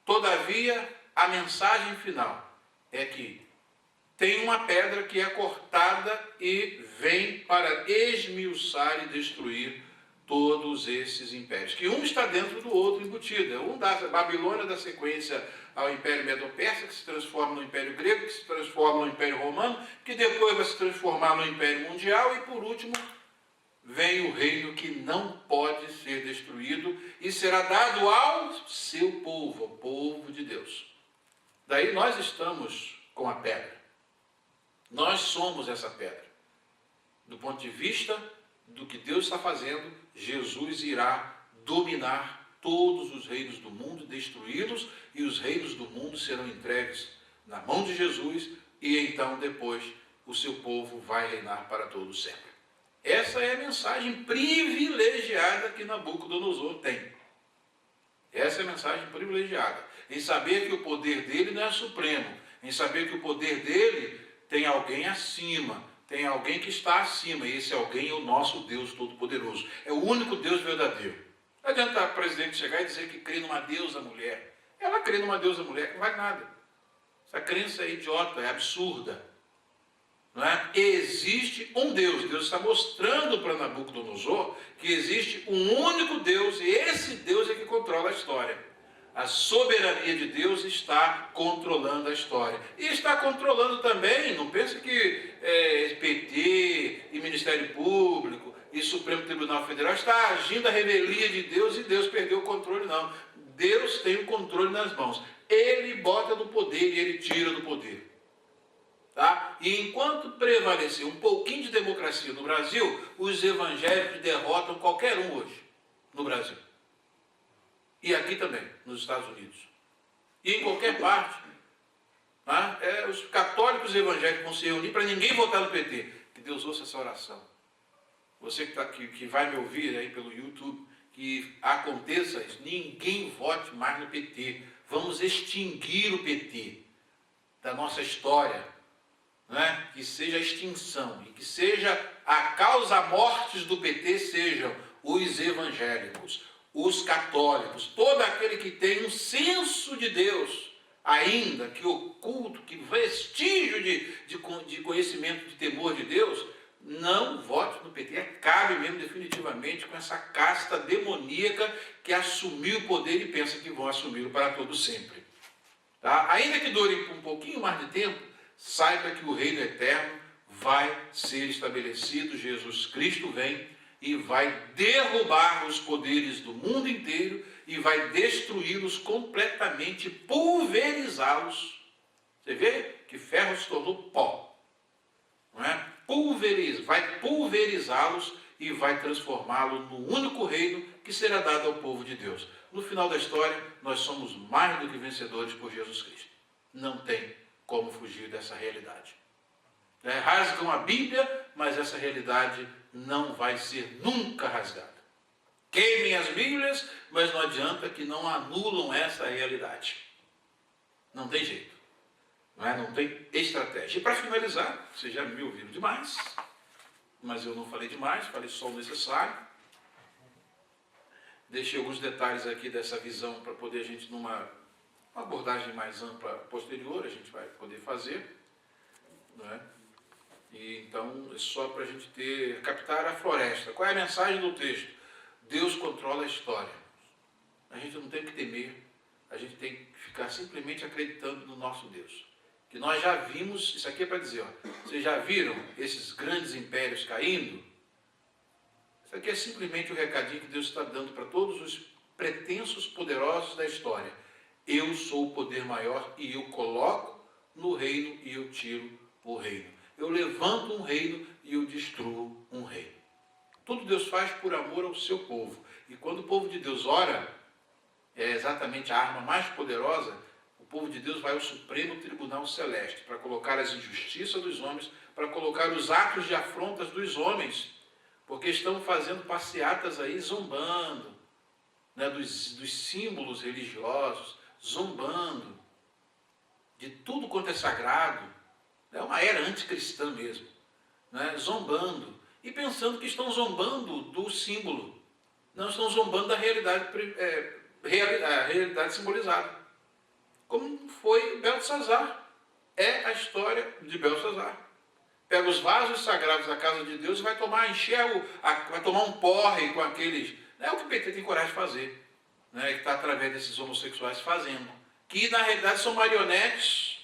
todavia, a mensagem final é que tem uma pedra que é cortada e vem para esmiuçar e destruir todos esses impérios, que um está dentro do outro embutido. Um da Babilônia da sequência ao Império Medo-Persa, que se transforma no Império Grego, que se transforma no Império Romano, que depois vai se transformar no Império Mundial, e por último vem o reino que não pode ser destruído e será dado ao seu povo, ao povo de Deus. Daí nós estamos com a pedra. Nós somos essa pedra. Do ponto de vista do que Deus está fazendo, Jesus irá dominar todos os reinos do mundo, destruí-los, e os reinos do mundo serão entregues na mão de Jesus, e então depois o seu povo vai reinar para todo sempre. Essa é a mensagem privilegiada que Nabucodonosor tem. Essa é a mensagem privilegiada, em saber que o poder dele não é supremo, em saber que o poder dele tem alguém acima, tem alguém que está acima, e esse alguém é o nosso Deus Todo-Poderoso. É o único Deus verdadeiro. Não adianta a presidente chegar e dizer que crê numa deusa mulher. Ela crê numa deusa mulher que não vale nada. Essa crença é idiota, é absurda. Não é? Existe um Deus. Deus está mostrando para Nabucodonosor que existe um único Deus, e esse Deus é que controla a história. A soberania de Deus está controlando a história. E está controlando também, não pense que PT e Ministério Público e Supremo Tribunal Federal está agindo a revelia de Deus e Deus perdeu o controle, não. Deus tem o controle nas mãos. Ele bota no poder e ele tira do poder. Tá? E enquanto prevalecer um pouquinho de democracia no Brasil, os evangélicos derrotam qualquer um hoje no Brasil. E aqui também, nos Estados Unidos. E em qualquer parte. Tá? Os católicos e evangélicos vão se reunir para ninguém votar no PT. Que Deus ouça essa oração. Você que vai me ouvir aí pelo YouTube, que aconteça isso, ninguém vote mais no PT. Vamos extinguir o PT da nossa história. Né? Que seja a extinção e que seja a causa mortes do PT sejam os evangélicos, os católicos, todo aquele que tem um senso de Deus, ainda que oculto, que vestígio de conhecimento, de temor de Deus, não vote no PT. Cabe mesmo definitivamente com essa casta demoníaca que assumiu o poder e pensa que vão assumi-lo para todo sempre. Tá? Ainda que dure um pouquinho mais de tempo, saiba que o reino eterno vai ser estabelecido. Jesus Cristo vem e vai derrubar os poderes do mundo inteiro e vai destruí-los completamente, pulverizá-los. Você vê que ferro se tornou pó. Não é? Vai pulverizá-los e vai transformá-lo no único reino que será dado ao povo de Deus. No final da história, nós somos mais do que vencedores por Jesus Cristo. Não tem como fugir dessa realidade. Rasgam a Bíblia, mas essa realidade não vai ser nunca rasgada. Queimem as Bíblias, mas não adianta que não anulam essa realidade. Não tem jeito. Não tem estratégia. E para finalizar, vocês já me ouviram demais, mas eu não falei demais, falei só o necessário. Deixei alguns detalhes aqui dessa visão para poder a gente, numa abordagem mais ampla posterior, a gente vai poder fazer. Não é? E então, é só para a gente captar a floresta. Qual é a mensagem do texto? Deus controla a história. A gente não tem que temer, a gente tem que ficar simplesmente acreditando no nosso Deus. Que nós já vimos, isso aqui é para dizer, vocês já viram esses grandes impérios caindo? Isso aqui é simplesmente o recadinho que Deus está dando para todos os pretensos poderosos da história. Eu sou o poder maior e eu coloco no reino e eu tiro o reino. Eu levanto um reino e eu destruo um reino. Tudo Deus faz por amor ao seu povo. E quando o povo de Deus ora, é exatamente a arma mais poderosa, o povo de Deus vai ao Supremo Tribunal Celeste para colocar as injustiças dos homens, para colocar os atos de afrontas dos homens, porque estão fazendo passeatas aí zombando, né, dos símbolos religiosos, zombando de tudo quanto é sagrado. É uma era anticristã mesmo, né, zombando e pensando que estão zombando do símbolo. Não, estão zombando da realidade, a realidade simbolizada. Como foi Beltesazar. É a história de Beltesazar. Pega os vasos sagrados da casa de Deus e vai tomar um porre com aqueles. É o que o PT tem coragem de fazer, né, que está através desses homossexuais fazendo. Que na realidade são marionetes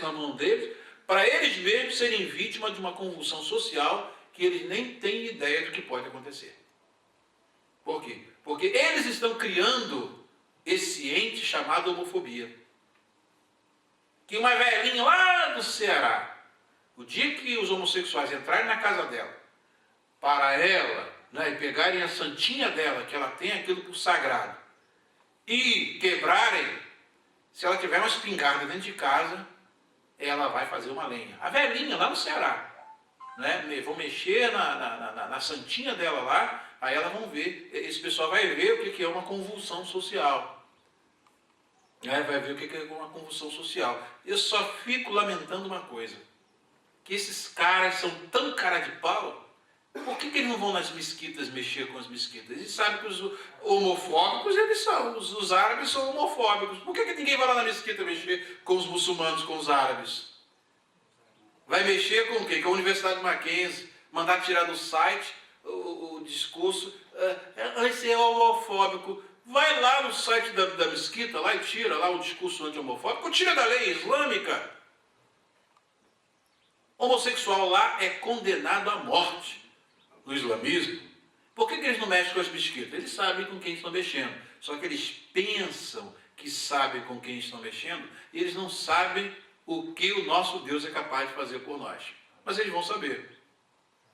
na mão deles, para eles mesmos serem vítimas de uma convulsão social que eles nem têm ideia do que pode acontecer. Por quê? Porque eles estão criando esse ente chamado homofobia. Que uma velhinha lá do Ceará, o dia que os homossexuais entrarem na casa dela, para ela, né, e pegarem a santinha dela, que ela tem aquilo por sagrado, e quebrarem, se ela tiver uma espingarda dentro de casa, ela vai fazer uma lenha. A velhinha lá no Ceará, né, vão mexer na santinha dela lá, aí elas vão ver, esse pessoal vai ver o que é uma convulsão social. Vai ver o que é uma convulsão social. Eu só fico lamentando uma coisa, que esses caras são tão cara de pau. Por que eles não vão nas mesquitas mexer com as mesquitas? Eles sabem que os homofóbicos, eles são, os árabes são homofóbicos. Por que ninguém vai lá na mesquita mexer com os muçulmanos, com os árabes? Vai mexer com o quê? Com a Universidade de Mackenzie, mandar tirar do site o discurso, esse é homofóbico. Vai lá no site da mesquita lá e tira lá o discurso anti-homofóbico, tira da lei islâmica. Homossexual lá é condenado à morte no islamismo. Por que eles não mexem com as mesquitas? Eles sabem com quem estão mexendo. Só que eles pensam que sabem com quem estão mexendo e eles não sabem o que o nosso Deus é capaz de fazer por nós. Mas eles vão saber.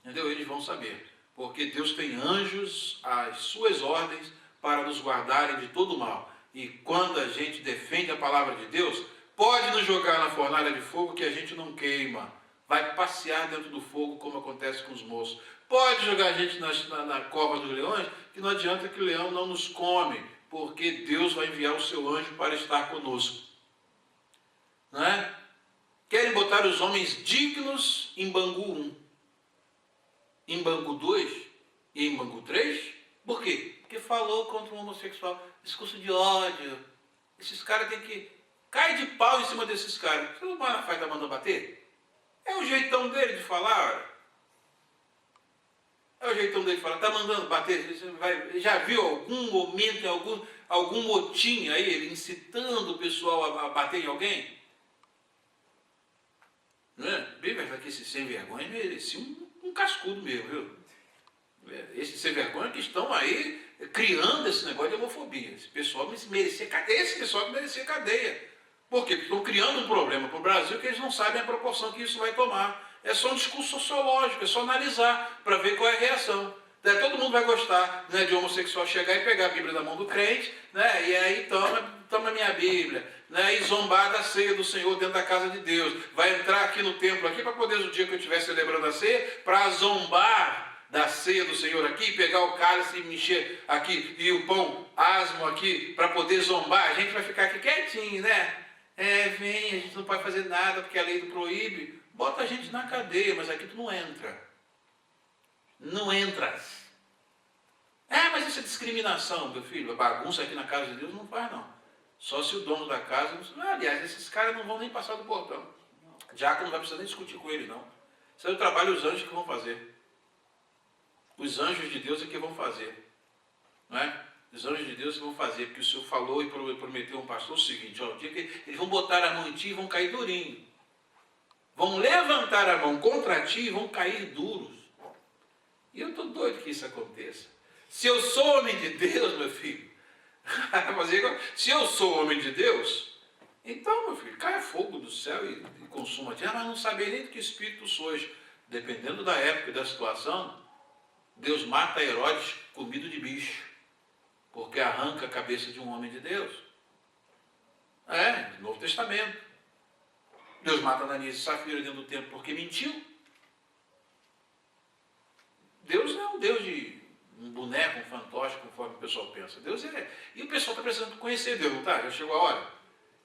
Entendeu? Eles vão saber. Porque Deus tem anjos às suas ordens para nos guardarem de todo mal. E quando a gente defende a palavra de Deus, pode nos jogar na fornalha de fogo que a gente não queima. Vai passear dentro do fogo, como acontece com os moços. Pode jogar a gente na cova dos leões, que não adianta que o leão não nos come, porque Deus vai enviar o seu anjo para estar conosco. Não é? Querem botar os homens dignos em Bangu 1, em Bangu 2 e em Bangu 3? Por quê? Porque falou contra o homossexual. Discurso de ódio. Esses caras têm que... Cai de pau em cima desses caras. Você não Malafaia está mandando bater? É o jeitão dele de falar. É o jeitão dele de falar. Está mandando bater? Você já viu algum momento, algum motim aí, ele incitando o pessoal a bater em alguém? Não é? Bem verdade que esse sem vergonha merecia um cascudo mesmo, viu? Esses sem vergonha que estão aí criando esse negócio de homofobia. Esse pessoal merecia cadeia. Esse pessoal merecia cadeia. Por quê? Porque estão criando um problema para o Brasil que eles não sabem a proporção que isso vai tomar. É só um discurso sociológico, é só analisar para ver qual é a reação. Todo mundo vai gostar, né, de homossexual chegar e pegar a Bíblia da mão do crente, né, e aí toma minha Bíblia, né, e zombar da ceia do Senhor dentro da casa de Deus. Vai entrar aqui no templo aqui para poder, no dia que eu estiver celebrando a ceia, para zombar da ceia do Senhor aqui, pegar o cálice e mexer aqui, e o pão asmo aqui, para poder zombar. A gente vai ficar aqui quietinho, né? Vem, a gente não pode fazer nada porque a lei não proíbe. Bota a gente na cadeia, mas aqui tu não entra. Não entras. Mas isso é discriminação, meu filho. A bagunça aqui na casa de Deus não faz, não. Só se o dono da casa... Aliás, esses caras não vão nem passar do portão. Diácono não vai precisar nem discutir com ele, não. Isso é o trabalho dos anjos que vão fazer. Os anjos de Deus é que vão fazer. Não é? Os anjos de Deus vão fazer, porque o Senhor falou e prometeu a um pastor o seguinte, o dia que eles vão botar a mão em ti e vão cair durinho. Vão levantar a mão contra ti e vão cair duros. E eu estou doido que isso aconteça. Se eu sou homem de Deus, meu filho, se eu sou homem de Deus, então, meu filho, caia fogo do céu e consuma a ti. Mas não sabia nem de que espírito sois. Dependendo da época e da situação, Deus mata Herodes comido de bicho, porque arranca a cabeça de um homem de Deus. No Novo Testamento. Deus mata Ananias e Safira dentro do templo porque mentiu. Deus não é um Deus de um boneco, um fantoche, conforme o pessoal pensa. Deus é... E o pessoal está precisando conhecer Deus, não está? Já chegou a hora.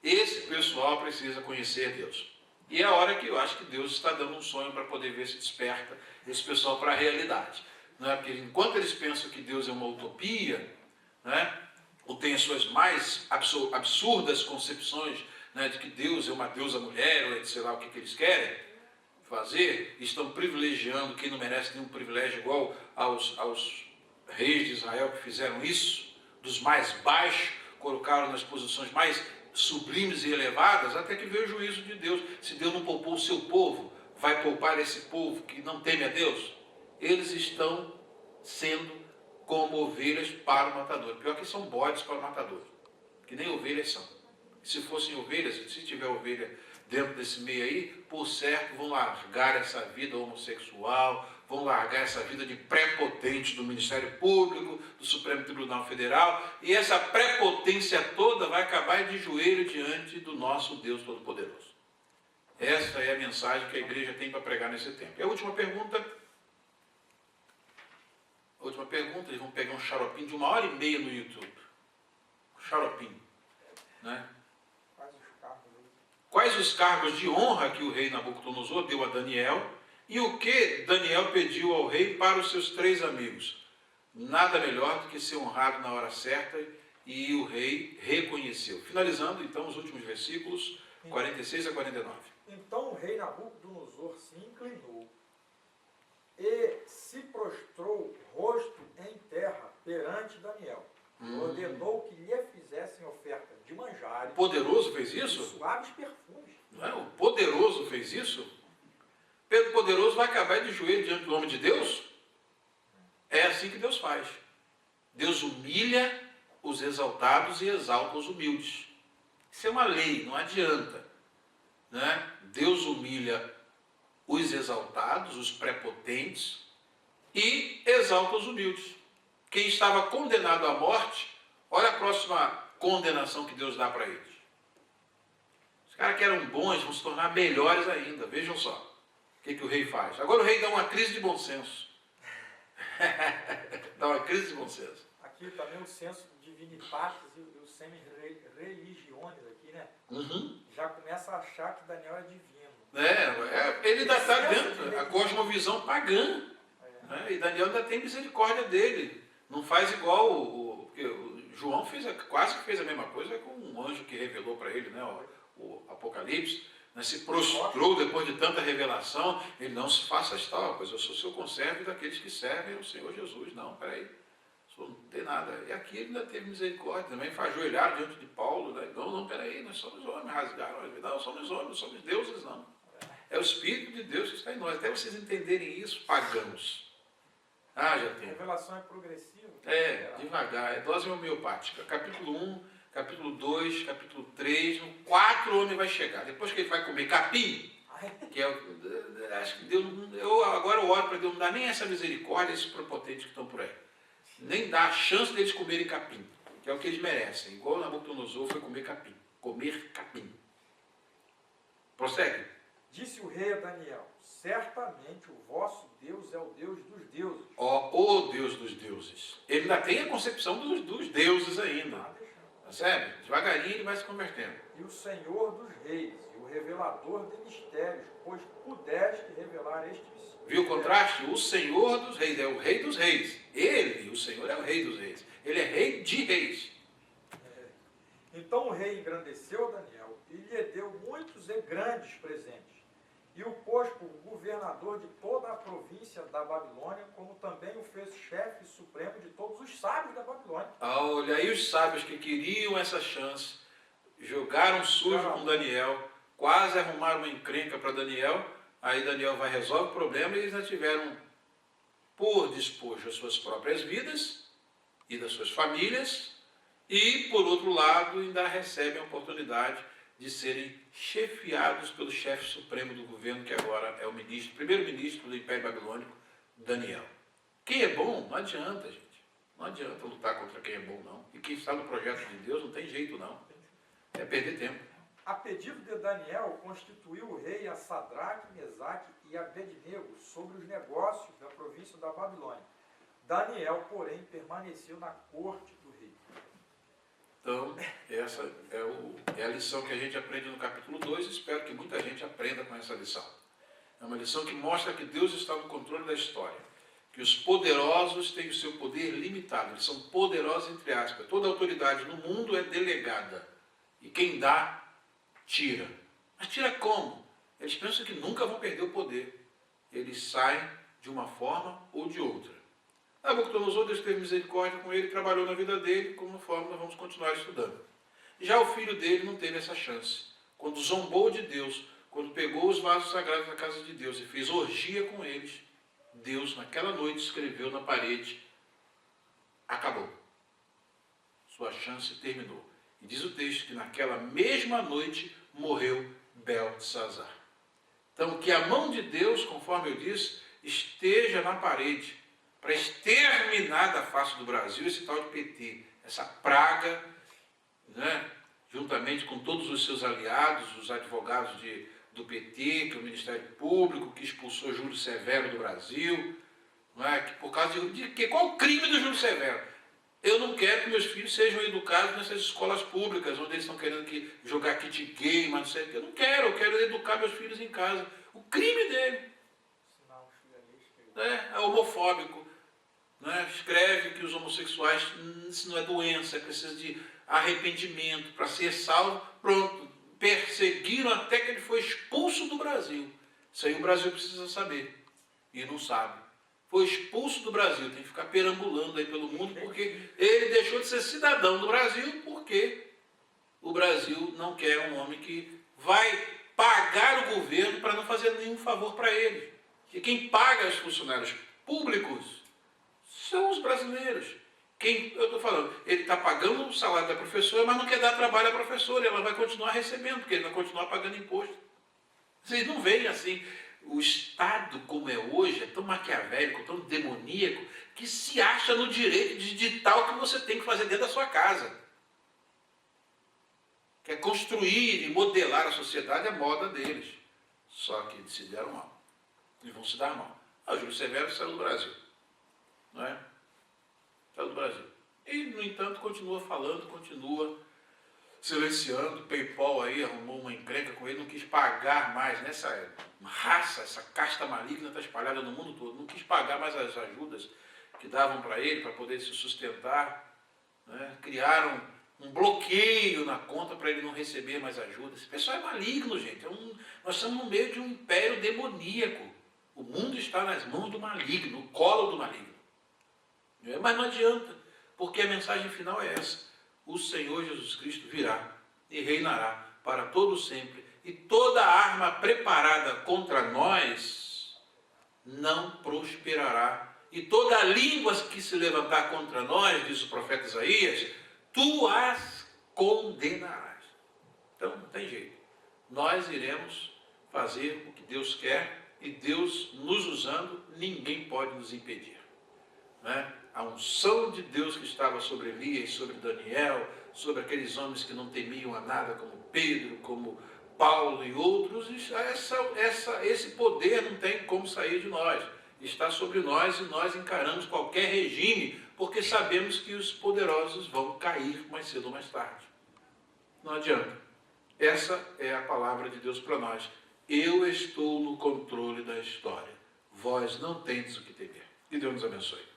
Esse pessoal precisa conhecer Deus. E é a hora que eu acho que Deus está dando um sonho para poder ver se desperta esse pessoal para a realidade. Não é? Porque enquanto eles pensam que Deus é uma utopia, né, ou tem as suas mais absurdas concepções, né, de que Deus é uma deusa mulher, ou sei lá o que eles querem fazer, estão privilegiando quem não merece nenhum privilégio, igual aos reis de Israel que fizeram isso, dos mais baixos, colocaram nas posições mais sublimes e elevadas, até que veio o juízo de Deus. Se Deus não poupou o seu povo, vai poupar esse povo que não teme a Deus? Eles estão sendo como ovelhas para o matador. Pior que são bodes para o matador, que nem ovelhas são. Se fossem ovelhas, se tiver ovelha dentro desse meio aí, por certo vão largar essa vida homossexual, vão largar essa vida de prepotente do Ministério Público, do Supremo Tribunal Federal, e essa prepotência toda vai acabar de joelho diante do nosso Deus Todo-Poderoso. Essa é a mensagem que a igreja tem para pregar nesse tempo. E a última pergunta, eles vão pegar um xaropinho de 1h30 no YouTube. Um xaropinho. Né? Quais os cargos de honra que o rei Nabucodonosor deu a Daniel e o que Daniel pediu ao rei para os seus 3 amigos? Nada melhor do que ser honrado na hora certa, e o rei reconheceu. Finalizando então os últimos versículos, 46 a 49. Então o rei Nabucodonosor se inclinou e se prostrou rosto em terra perante Daniel. Ordenou que lhe fizessem oferta de manjares. O poderoso fez isso? E suaves perfumes. Não é? O poderoso fez isso? Pedro Poderoso vai acabar de joelho diante do homem de Deus? É assim que Deus faz. Deus humilha os exaltados e exalta os humildes. Isso é uma lei, não adianta. né? Deus humilha os exaltados, os prepotentes, e exalta os humildes. Quem estava condenado à morte, olha a próxima condenação que Deus dá para eles. Os caras que eram bons vão se tornar melhores ainda. Vejam só o que o rei faz. Agora o rei dá uma crise de bom senso. Dá uma crise de bom senso. Aqui também o senso divinitatis e o semi-religiones aqui, né? Uhum. Já começa a achar que Daniel é divino. Ele ainda está dentro da cosmovisão pagã. Né? E Daniel ainda tem misericórdia dele. Não faz igual o João quase que fez a mesma coisa com um anjo que revelou para ele, né? O Apocalipse. Né? Se prostrou depois de tanta revelação. Ele não se faça tal, pois eu sou seu conservo daqueles que servem ao Senhor Jesus. Não, peraí. Não tem nada. E aqui ele ainda teve misericórdia. Também foi ajoelhar diante de Paulo. Né? Não, peraí, nós somos homens. Rasgaram. Não, somos homens, não somos deuses, não. É o Espírito de Deus que está em nós. Até vocês entenderem isso, pagãos. Já tem. A revelação é progressiva. Devagar. É dose homeopática. Capítulo 1, capítulo 2, capítulo 3, no 4 o homem vai chegar. Depois que ele vai comer capim, que acho que Deus, agora eu oro para Deus, não dá nem essa misericórdia a esses prepotentes que estão por aí. Nem dá a chance deles comerem capim, que é o que eles merecem. Igual Nabucodonosor foi comer capim. Comer capim. Prossegue. Disse o rei a Daniel: certamente o vosso Deus é o Deus dos deuses. O Deus dos deuses. Ele ainda tem a concepção dos deuses ainda. Percebe? Devagarinho ele vai se convertendo. E o Senhor dos reis, e o revelador de mistérios, pois pudeste revelar este mistério. Viu o contraste? O Senhor dos reis é o rei dos reis. Ele, o Senhor, é o rei dos reis. Ele é rei de reis. Então o rei engrandeceu a Daniel e lhe deu muitos e grandes presentes. E o pôs por governador de toda a província da Babilônia, como também o fez chefe supremo de todos os sábios da Babilônia. Olha, aí os sábios que queriam essa chance, jogaram sujo com Daniel, quase arrumaram uma encrenca para Daniel, aí Daniel vai resolver o problema e eles já tiveram por despojo as suas próprias vidas e das suas famílias, e por outro lado ainda recebem a oportunidade de serem chefiados pelo chefe supremo do governo, que agora é o primeiro-ministro do Império Babilônico, Daniel. Quem é bom, não adianta, gente. Não adianta lutar contra quem é bom, não. E quem está no projeto de Deus não tem jeito, não. É perder tempo. A pedido de Daniel, constituiu o rei a Sadraque, Mesaque e Abednego sobre os negócios da província da Babilônia. Daniel, porém, permaneceu na corte do rei. Então, essa é a lição que a gente aprende no capítulo 2, e espero que muita gente aprenda com essa lição. É uma lição que mostra que Deus está no controle da história, que os poderosos têm o seu poder limitado, eles são poderosos entre aspas. Toda autoridade no mundo é delegada, e quem dá, tira. Mas tira como? Eles pensam que nunca vão perder o poder. Eles saem de uma forma ou de outra. Nabucodonosor, Deus teve misericórdia com ele, trabalhou na vida dele, como forma nós vamos continuar estudando. Já o filho dele não teve essa chance. Quando zombou de Deus, quando pegou os vasos sagrados da casa de Deus e fez orgia com eles, Deus naquela noite escreveu na parede: acabou. Sua chance terminou. E diz o texto que naquela mesma noite morreu Beltesazar. Então que a mão de Deus, conforme eu disse, esteja na parede, para exterminar da face do Brasil esse tal de PT, essa praga, né, juntamente com todos os seus aliados, os advogados do PT, que é o Ministério Público, que expulsou Júlio Severo do Brasil, não é, que por causa de que qual o crime do Júlio Severo? Eu não quero que meus filhos sejam educados nessas escolas públicas, onde eles estão querendo jogar kit gay, mas não sei o que. Eu não quero, eu quero educar meus filhos em casa. O crime dele é homofóbico. Né? Escreve que os homossexuais, isso não é doença, é preciso de arrependimento para ser salvo. Pronto, perseguiram até que ele foi expulso do Brasil. Isso aí o Brasil precisa saber, e não sabe. Foi expulso do Brasil, tem que ficar perambulando aí pelo mundo, porque ele deixou de ser cidadão do Brasil, porque o Brasil não quer um homem que vai pagar o governo para não fazer nenhum favor para ele. E quem paga os funcionários públicos são os brasileiros. Eu estou falando, ele está pagando o salário da professora, mas não quer dar trabalho à professora, e ela vai continuar recebendo, porque ele vai continuar pagando imposto. Vocês não veem assim, o Estado como é hoje é tão maquiavélico, tão demoníaco, que se acha no direito de ditar o que você tem que fazer dentro da sua casa. Quer construir e modelar a sociedade à moda deles. Só que eles se deram mal. E vão se dar mal. O Júlio Severo saiu do Brasil. Não é? Saiu do Brasil. E, no entanto, continua falando, continua silenciando. O PayPal aí arrumou uma encrenca com ele, não quis pagar mais nessa raça, essa casta maligna está espalhada no mundo todo. Não quis pagar mais as ajudas que davam para ele, para poder se sustentar. Né? Criaram um bloqueio na conta para ele não receber mais ajuda. Esse pessoal é maligno, gente. Nós estamos no meio de um império demoníaco. O mundo está nas mãos do maligno, no colo do maligno. Mas não adianta, porque a mensagem final é essa. O Senhor Jesus Cristo virá e reinará para todo sempre. E toda arma preparada contra nós não prosperará. E toda língua que se levantar contra nós, diz o profeta Isaías, tu as condenarás. Então, não tem jeito. Nós iremos fazer o que Deus quer e Deus nos usando, ninguém pode nos impedir. Né? A unção de Deus que estava sobre Elias, sobre Daniel, sobre aqueles homens que não temiam a nada, como Pedro, como Paulo e outros, esse poder não tem como sair de nós. Está sobre nós e nós encaramos qualquer regime, porque sabemos que os poderosos vão cair mais cedo ou mais tarde. Não adianta. Essa é a palavra de Deus para nós. Eu estou no controle da história. Vós não tendes o que temer. Que Deus nos abençoe.